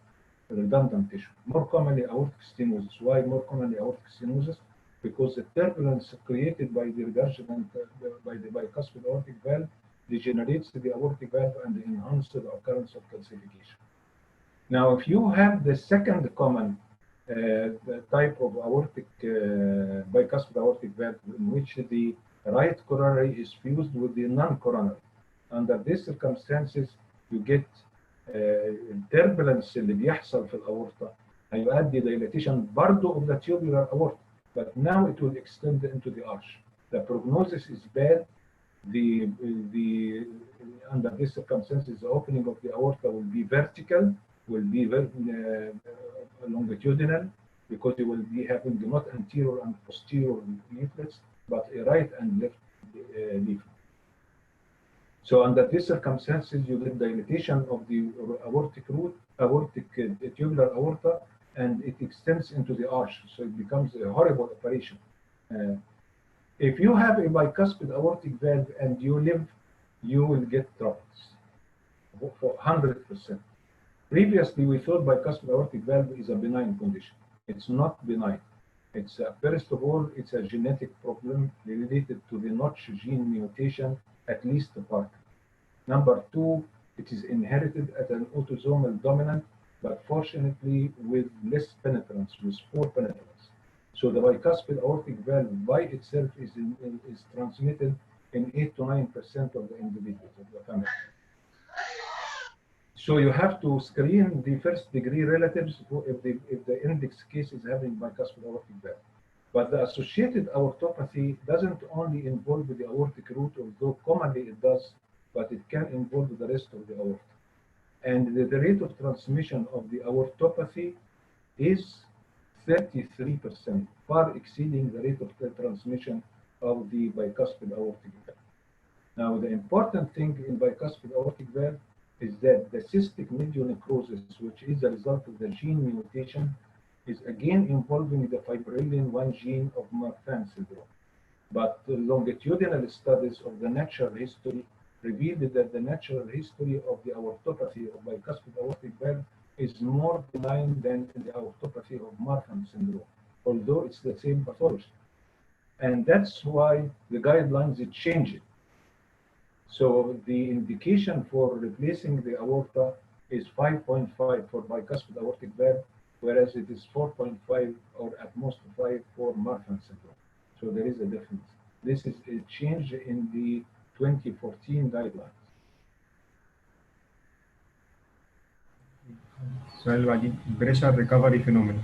S1: redundant tissue. More commonly aortic stenosis. Why more commonly aortic stenosis? Because the turbulence created by the regurgitant by the bicuspid aortic valve degenerates the aortic valve and enhances the occurrence of calcification. Now, if you have the second common type of aortic bicuspid aortic valve in which the right coronary is fused with the non-coronary, under these circumstances you get turbulence اللي بيحصل في الأورطة هيؤدي dilatation برضه of the tubular aorta, but now it will extend into the arch. The prognosis is bad. Under these circumstances, the opening of the aorta will be vertical, will be longitudinal, because you will be having not anterior and posterior leaflets, but a right and left leaflet. So under these circumstances, you get dilatation of the aortic root, aortic tubular aorta, and it extends into the arch. So it becomes a horrible operation. If you have a bicuspid aortic valve and you live, you will get troubles for 100%. Previously, we thought bicuspid aortic valve is a benign condition. It's not benign. It's first of all, it's a genetic problem related to the notch gene mutation, at least partly. Number two, it is inherited at an autosomal dominant, but fortunately with less penetrance, with poor penetrance. So the bicuspid aortic valve by itself is transmitted in 8 to 9% of the individuals of the family. So you have to screen the first degree relatives if the index case is having bicuspid aortic valve. But the associated aortopathy doesn't only involve the aortic root, although commonly it does, but it can involve the rest of the aorta. And the rate of transmission of the aortopathy is 33%, far exceeding the rate of the transmission of the bicuspid aortic valve. Now, the important thing in bicuspid aortic valve is that the cystic medionecrosis, which is a result of the gene mutation, is again involving the fibrillin 1 gene of Marfan syndrome. But the longitudinal studies of the natural history revealed that the natural history of the aortopathy of bicuspid aortic valve is more benign than the aortopathy of Marfan syndrome, although it's the same pathology. And that's why the guidelines changed. So the indication for replacing the aorta is 5.5 for bicuspid aortic valve, whereas it is 4.5 or at most 5 for Marfan syndrome. So there is a difference. This is a change in the 2014 guidelines.
S2: السؤال اللي بعديه بريشر ريكفري فينومينا.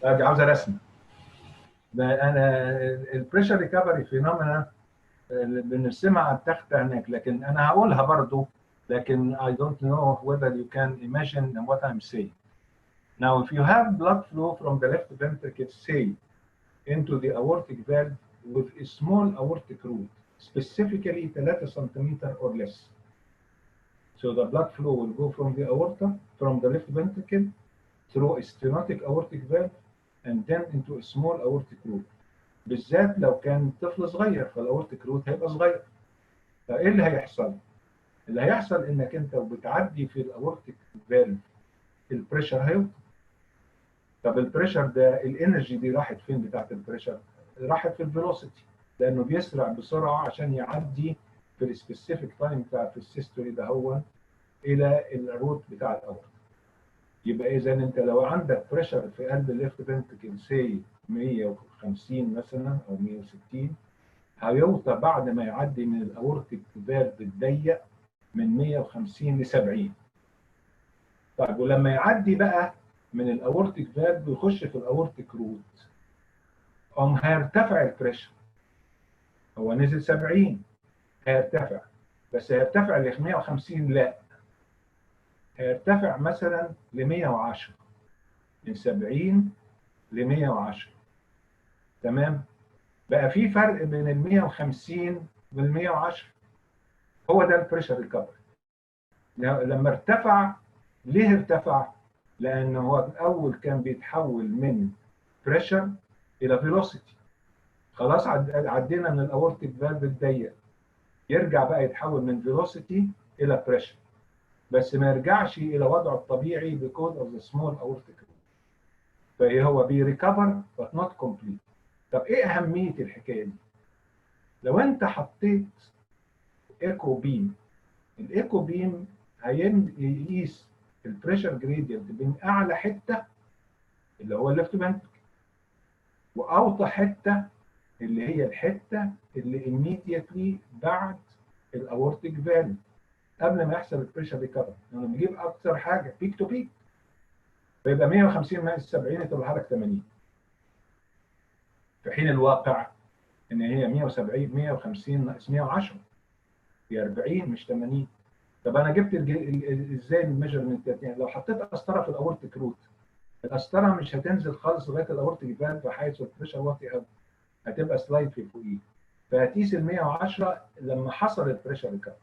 S1: دي عاوزه رسم. انا البريشر ريكفري فينومينا بنرسمها على التخته هناك، لكن انا هقولها برضو، لكن I don't know whether you can imagine what I'm saying. Now, if you have blood flow from the left ventricle, say, into the aortic valve with a small aortic root, specifically 3 centimeters or less. So the blood flow will go from the aorta, from the left ventricle, through a stenotic aortic valve, and then into a small aortic root. بالذات لو كان طفل صغير فالاورتيك روت هيبقى صغير. فايه اللي هيحصل؟ اللي هيحصل انك انت وبتعدي في الاورتيك فالف البريشر هيوطى. طب البريشر ده الانرجي دي راحت فين بتاعت البريشر؟ راحت في الفيلوسيتي، لانه بيسرع بسرعه عشان يعدي في السبيسيفيك تايم بتاع في السيستولي ده هو الى الروت بتاع الاورتا. يبقى اذا انت لو عندك بريشر في قلب الليفت فنتركل سي 150 مثلا او 160 هيوطى بعد ما يعدي من الاورتيك فالف الضيق من 150 ل 70. طيب ولما يعدي بقى من الاورتيك فالف ويخش في الاورتيك روت هيرتفع البريشر. هو نزل 70 هيرتفع، بس هيرتفع ل 150 لا، هيرتفع مثلا ل 110، من 70 ل 110. تمام؟ بقى في فرق بين ال 150 وال 110. هو ده البريشر ريكفري. لما ارتفع، ليه ارتفع؟ لأن هو الأول كان بيتحول من بريشر إلى فيلوسيتي. خلاص عدينا من الأورتيك فالف الضيق، يرجع بقى يتحول من فيلوسيتي إلى بريشر، بس ما يرجعش إلى وضعه الطبيعي because of the small aortic. فهو بيريكفر but not complete. طب إيه أهمية الحكاية دي؟ لو أنت حطيت ايكو بيم، الايكو بيم هيقيس البريشر جريدينت بين اعلى حته اللي هو الليفت فنتركل واوطى حته اللي هي الحته اللي immediately بعد الاورتيك فالف قبل ما يحصل البريشر ريكفري. لما نجيب اكثر حاجه بيك تو بيك فيبقى 150 ناقص 70 يطلع لك 80، في حين الواقع ان هي 170 150 ناقص 110 هي 40 مش 80. طب انا جبت ازاي الميجرمنت؟ يعني لو حطيت قسطره في الاورتيك روت، القسطره مش هتنزل خالص لغايه الاورتيك فالف حيث البريشر واطي قوي، هتبقى سلايد في فوقيه، فهتقيس ال 110 لما حصل البريشر ريكفري.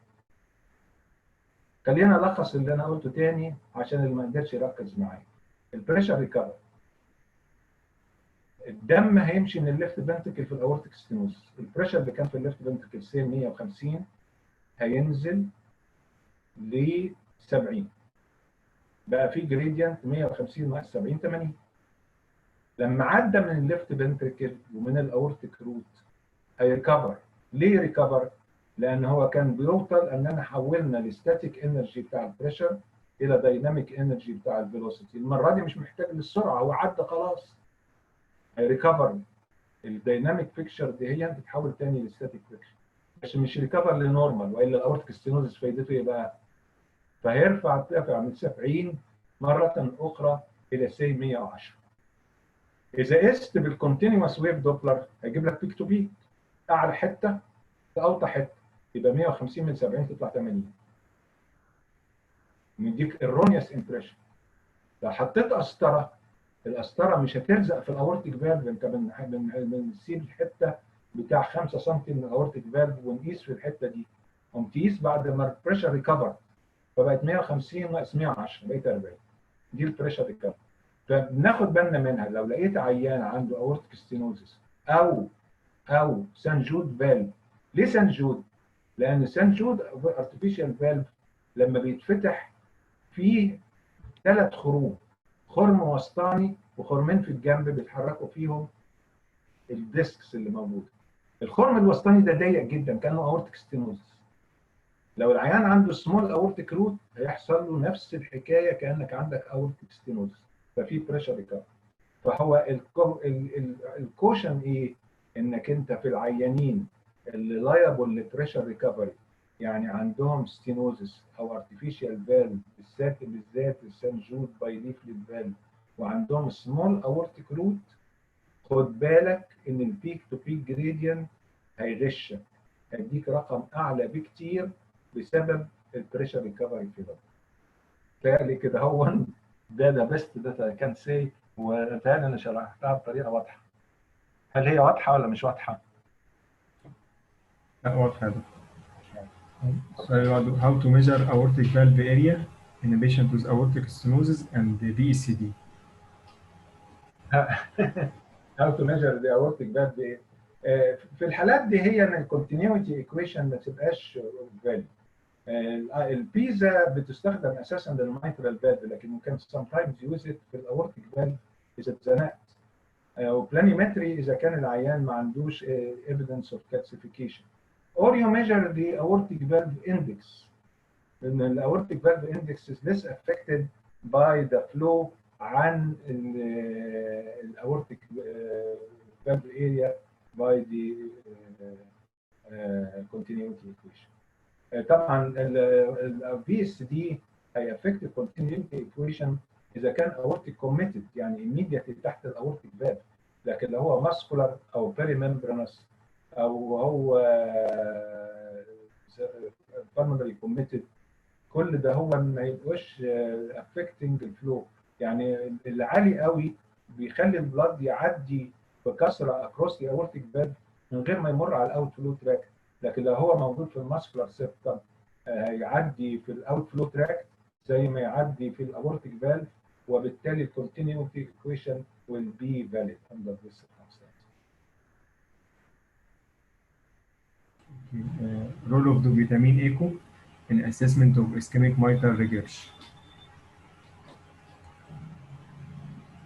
S1: خلينا نلخص اللي انا قلته تاني عشان اللي ما قدرش يركز معايا. البريشر ريكفري، الدم هيمشي من الليفت فنتركل في الاورتيك ستينوز، البريشر اللي كان في الليفت فنتركل سي 150 هينزل ل 70، بقى في جريدينت 150 ناقص 70 80. لما عدى من الليفت فنتركل ومن الاورتيك روت هيريكفر. ليه ريكفر؟ لان هو كان بيوصل ان انا حولنا الستاتيك انرجي بتاع البريشر الى دايناميك انرجي بتاع الفيلوسيتي. المره دي مش محتاج للسرعه، هو عدى خلاص. هيريكفر الدايناميك فيكشر دي هي تتحول تاني للستاتيك فيكشر، بس مش ريكفر لنورمال، والا الاورتيك ستينوزس فايدته ايه بقى؟ فهيرفع من 70 مره اخرى الى سي 110. اذا قست بالكونتينوس ويف دوبلر هيجيب لك بيك تو بيك، اعلى حته لاوطى حته، يبقى 150 من 70 تطلع 80. نديك erroneous امبريشن. لو حطيت قسطره، القسطره مش هتلزق في الاورتيك فالف. انت بنسيب الحته بتاع 5 سم من الاورتيك فالف ونقيس في الحته دي، ونقيس بعد ما البريشر ريكفر، فبقت 150 ناقص 110 بقت 40. دي البريشر ريكفر. فبناخد بالنا منها. لو لقيت عيان عنده اورتيك ستينوزس او سان جود فالف. ليه سان جود؟ لان سان جود ارتفيشال فالف لما بيتفتح فيه 3 خروم، خرم وسطاني وخرمين في الجنب بيتحركوا فيهم الديسكس اللي موجوده. الخرم الوسطاني ده ضيق جدا كانه اورتيك ستينوزس. لو العيان عنده سمول اورتيك روت هيحصل له نفس الحكايه كانك عندك اورتيك ستينوزس، ففي بريشر ريكفري. فهو الكوشن ايه؟ انك انت في العيانين اللي لايبل لبريشر ريكفري، يعني عندهم ستينوزس او ارتفيشال فالف، بالذات السان جود بايليفلت فالف، وعندهم سمول اورتيك روت، خد بالك ان البيك تو بيك جريدينت هيغشك، هيديك رقم اعلى بكتير بسبب البريشر ريكفري في ده. تهيألي كده هو ده بيست ده كان سي، وتهيألي انا شرحتها بطريقه واضحه. هل هي واضحه ولا مش واضحه؟
S2: لا واضحة يا دكتور. So how to measure aortic valve area in a patient with aortic stenosis and the DECD.
S1: How to measure the aortic valve area. في الحالات دي هي ان الكونتينيوتي ايكويشن ما تبقاش فاليد. البيزا بتستخدم اساسا للميترال فالف، لكن ممكن sometimes use it في الاورتيك فالف اذا اتزنقت، وبلانيمتري اذا كان العيان ما عندوش evidence of calcification. Or you measure the aortic valve index. لأن الاورتيك valve index is less affected by the flow عن الاورتيك valve area by the continuity equation. طبعا البي اس دي هيأفكت الكونتينيوتي ايكويشن اذا كان اورتيك كوميتد، يعني immediately تحت الاورتيك فالف، لكن لو هو ماسكولار او بيري ممبرانس او هو بالمونري كوميتد، كل ده هو ما يبقاش افكتنج الفلو. يعني اللي عالي قوي بيخلي البلاد يعدي بكثره اكروس دي اورتيك فالف من غير ما يمر على الاوت فلو تراك. لكن لو هو موجود في الماسكولار سيبتم هيعدي في الاوت فلو تراك زي ما يعدي في الاورتيك فالف، وبالتالي الكونتينيوتي ايكويشن will be valid under this circumstance.
S2: Role of the vitamin echo in assessment of ischemic mitral regurg.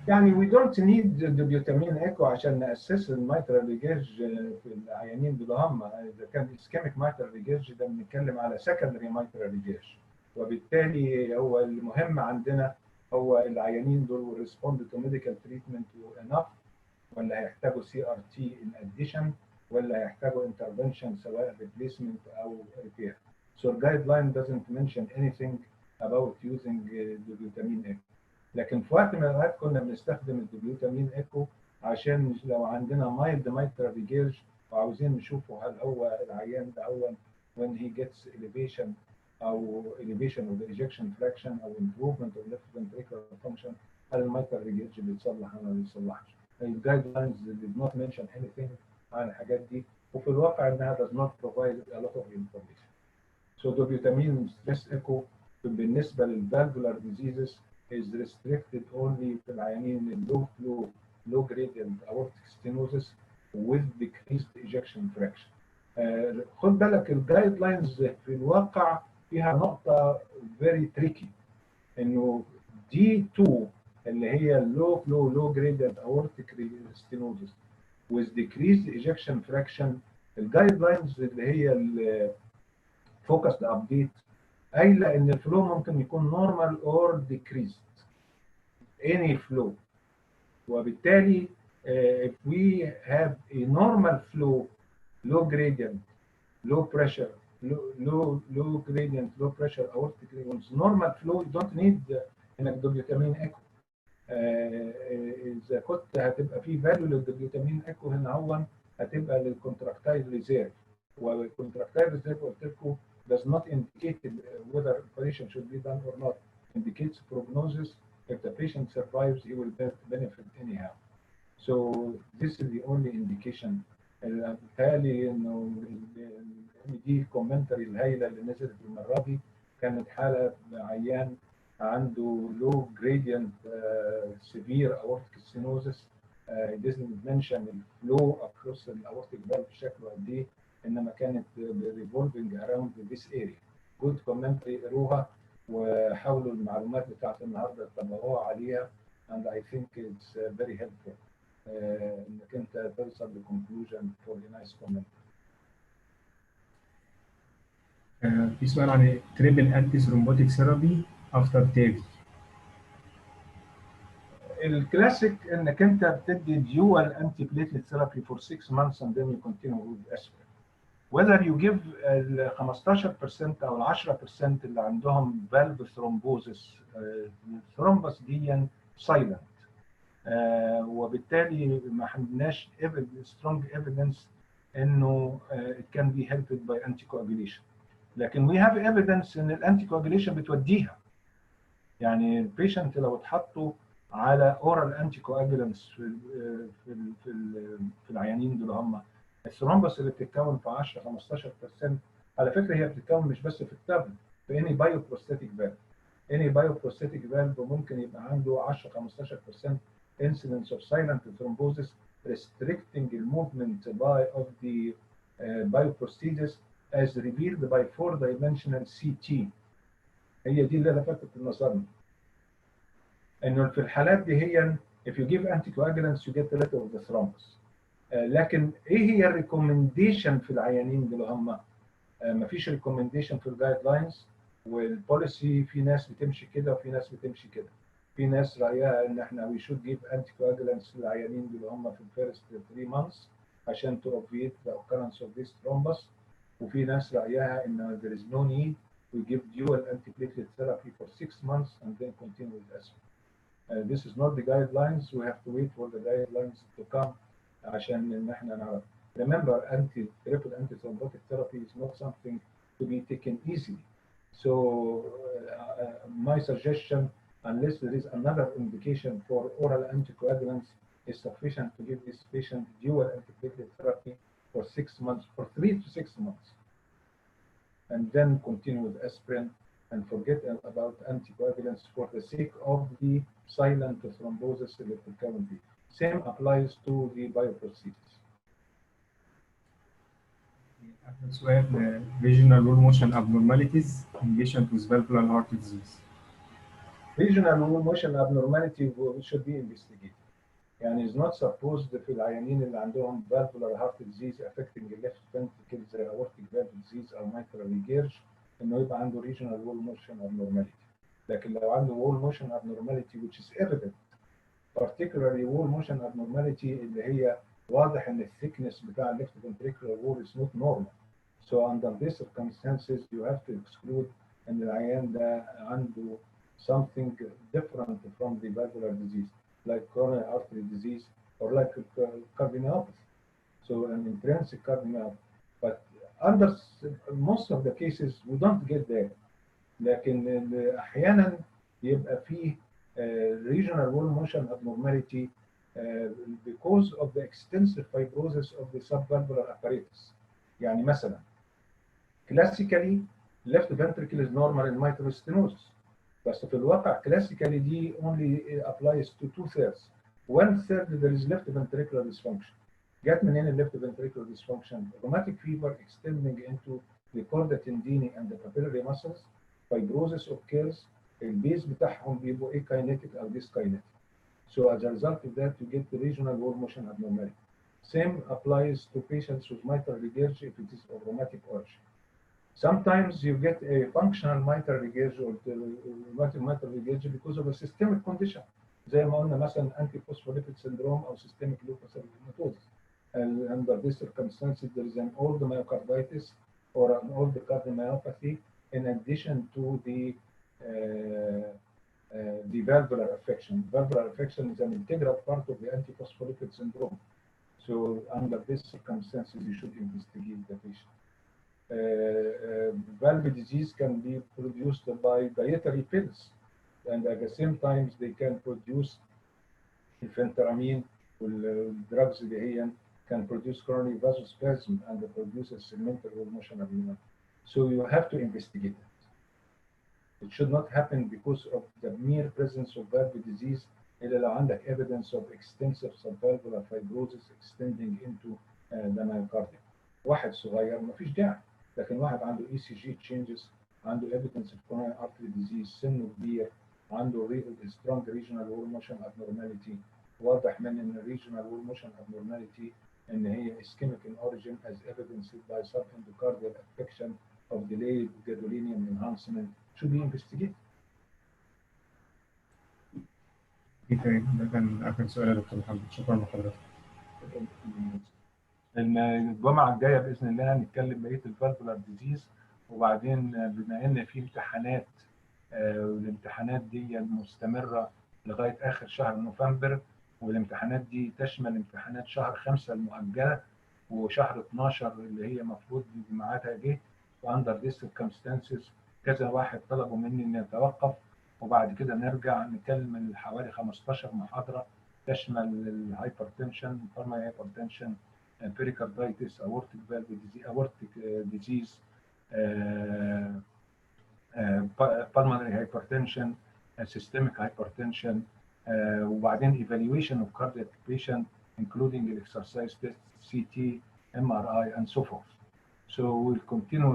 S1: يعني we don't need the vitamin echo عشان نأسس الميترال ريجيرج في العيانين دول. هم اذا كان ischemic mitral regurg ده بنتكلم على secondary mitral regurg، وبالتالي هو المهم عندنا هو العيانين دول respond to medical treatment enough، ولا هيحتاجوا CRT in addition، ولا هيحتاجوا intervention سواء replacement او repair. So guideline doesn't mention anything about using the vitamin echo. لكن في وقت من الاوقات كنا بنستخدم الفيتامين ايكو عشان لو عندنا مايلد مايترال ريجيرج وعاوزين نشوفه هل هو العيان ده هو when he gets elevation او elevation of the ejection fraction او improvement of left ventricular function، هل المايترال ريجيرج بيتصلح ولا ما بيتصلحش. الجايد لاينز did not mention anything عن الحاجات دي، وفي الواقع انها does not provide a lot of information. So the vitamin stress echo بالنسبه للفالفولار diseases is restricted only في العيانين low flow low gradient aortic stenosis with decreased ejection fraction. خد بالك الجايد لاينز في الواقع فيها نقطة very tricky، انه دي 2 اللي هي low flow low gradient aortic stenosis with decreased ejection fraction، الجايد لاينز اللي هي الفوكس ابديت قايله ان الفلو ممكن يكون normal or decreased any flow، وبالتالي if we have a normal flow low gradient low pressure low gradient low pressure aortic with normal flow you don't need انك فيتامين ايكو. اذا كنت هتبقى في فاليو للفيتامين ايكو هنا هو هتبقى للكونتراكتايل ريزيرف، والكونتراكتايل ريزيرف قلت لكم does not indicate whether operation should be done or not, indicates prognosis. If the patient survives, he will benefit anyhow. So this is the only indication. بالتالي انه دي الكومنتري الهائله اللي نزلت المره دي كانت حاله عيان عنده low gradient severe aortic stenosis. It doesn't mention the flow across the aortic valve شكله قد ايه، انما كانت revolving around this area. Good commentary قروها وحاولوا المعلومات بتاعت النهارده تطبقوها عليها and I think it's very helpful انك انت توصل لconclusion for a nice comment.
S2: في سؤال عن تريبل انتي ثرومبوتيك ثيرابي افتر تيفي.
S1: الكلاسيك انك انت بتدي dual antiplatelet therapy for 6 months and then you continue with aspirin. whether you give ال 15% او ال 10% اللي عندهم valve thrombosis، الثرومبس دي silent، وبالتالي ما عندناش strong evidence انه it can be helped by anticoagulation. لكن we have evidence ان الانتيكواجوليشن بتوديها. يعني البيشنت لو اتحطوا على اورال انتيكواجولانس في العيانين دول هم الثرومبس اللي بتتكون في 10 15%، على فكره هي بتتكون مش بس في التابل، في اني بايوبروستاتيك فالف. اني بايوبروستاتيك فالف ممكن يبقى عنده 10 15% incidence of silent thrombosis restricting the movement of the bioprosthesis as revealed by 4-dimensional CT. هي دي اللي لفتت نظرنا انه في الحالات دي هي if you give anticoagulants you get rid of the thrombus. لكن ايه هي الريكومنديشن في العيانين دول هم؟ مفيش ريكومنديشن في الجايد لاينز، والبوليسي في ناس بتمشي كده وفي ناس بتمشي كده. في ناس رايها ان احنا we should give anticoagulants للعيانين دول هم في الفيرست 3 months عشان to obviate the occurrence of this thrombus، وفي ناس رايها ان there is no need we give dual antiplatelet therapy for 6 months and then continue with aspirin. This is not the guidelines. We have to wait for the guidelines to come عشان ان احنا نعرف. Remember, triple antithrombotic therapy is not something to be taken easily. So my suggestion unless there is another indication for oral anticoagulants, is sufficient to give this patient dual antiplatelet therapy for 6 months, for 3 to 6 months, and then continue with aspirin and forget about anticoagulants for the sake of the silent thrombosis اللي بتتكون فيه. Same applies to the bioprosthesis.
S2: سؤال regional wall motion abnormalities in patient with valvular heart disease.
S1: Regional wall motion abnormality should be investigated. يعني is not supposed في العيانين اللي عندهم valvular heart disease affecting the left ventricle زي aortic valve disease أو mitral regurg إنه يبقى عنده regional wall motion abnormality. لكن لو عنده wall motion abnormality which is evident, particularly wall motion abnormality اللي هي واضح إن الثيكنس بتاع left ventricular wall is not normal. So under these circumstances you have to exclude إن العيان ده عنده something different from the valvular disease, like coronary artery disease or like cardiomyopathy. So an intrinsic cardiomyopathy. But under most of the cases we don't get there. لكن احيانا يبقى فيه regional wall motion abnormality because of the extensive fibrosis of the subvalvular apparatus. يعني مثلا classically left ventricle is normal in mitral stenosis. بس في الواقع classically دي only applies to 2/3. 1/3 there is left ventricular dysfunction. جت منين ال left ventricular dysfunction? Rheumatic fever extending into the chorda tendini and the papillary muscles. Fibrosis occurs. البيز بتاعهم بيبقوا akinetic أو dyskinetic. So as a result of that you get the regional wall motion abnormality. Same applies to patients with mitral regurg if it is of rheumatic origin. Sometimes you get a functional mitral regurg or rheumatic mitral regurg because of a systemic condition. زي ما قلنا مثلا antiphospholipid syndrome أو systemic lupus erythematosus. And under these circumstances there is an old myocarditis or an old cardiomyopathy in addition to the valvular affection. Valvular affection is an integral part of the antiphospholipid syndrome. So under these circumstances you should investigate the patient. Valve disease can be produced by dietary pills, and at the same time they can produce phentermine والدراجز اللي هي can produce coronary vasospasm and produces segmental wall motion abnormality. So you have to investigate it. It should not happen because of the mere presence of valve disease إلا لو عندك evidence of extensive subvalvular fibrosis extending into the myocardium. واحد صغير ما فيش داعي. لكن واحد عنده ECG changes, عنده evidence of coronary artery disease, سنه كبير, عنده strong regional wall motion abnormality, واضح من ان regional wall motion abnormality ان هي ischemic in origin as evidenced by subendocardial affection of delayed gadolinium enhancement should be investigated.
S2: ده كان آخر سؤال يا دكتور محمد. شكرا لحضرتك.
S1: الجمعة الجاية بإذن الله هنتكلم بقية الفالفولار ديزيز، وبعدين بما إن في امتحانات والامتحانات دي مستمرة لغاية آخر شهر نوفمبر، والامتحانات دي تشمل امتحانات شهر 5 المؤجلة وشهر 12 اللي هي المفروض ميعادها جه. وأندر ذيس سيركمستانسز كذا واحد طلبوا مني إني أتوقف، وبعد كده نرجع نكمل حوالي 15 محاضرة تشمل الهايبرتنشن، بالمونري هايبرتنشن، pericarditis, aortic valve disease, aortic disease, pulmonary hypertension, systemic hypertension, وبعدين evaluation of cardiac patient including exercise test, CT, MRI, and so forth. So we'll continue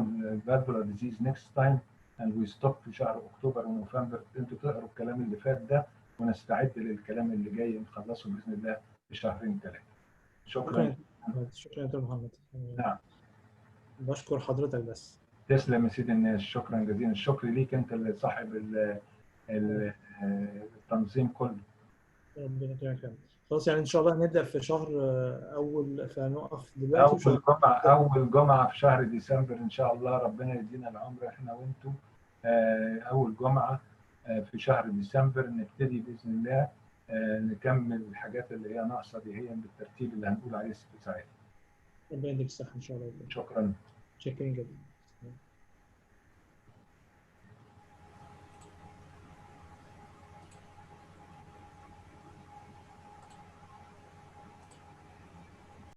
S1: valvular disease next time, and we stop في شهر أكتوبر ونوفمبر. انتوا تقروا الكلام اللي فات ده ونستعد للكلام اللي جاي نخلصه بإذن الله في شهرين 3. شكرا.
S3: شكرا يا دكتور محمد.
S1: نعم.
S3: بشكر حضرتك بس.
S1: تسلم يا سيدي الناس، شكرا جزيلا. الشكر ليك انت اللي صاحب التنظيم كله.
S3: ربنا يكرمك. خلاص يعني ان شاء الله هنبدا في شهر اول، فنقف دلوقتي
S1: اول جمعه في شهر ديسمبر ان شاء الله، ربنا يدينا العمر احنا وانتم. اول جمعه في شهر ديسمبر نبتدي باذن الله نكمل الحاجات اللي هي ناقصه دي هي بالترتيب اللي هنقول عليه ساعتها.
S3: ربنا يديك الصحه ان شاء الله.
S1: شكرا.
S3: شكرا جدا.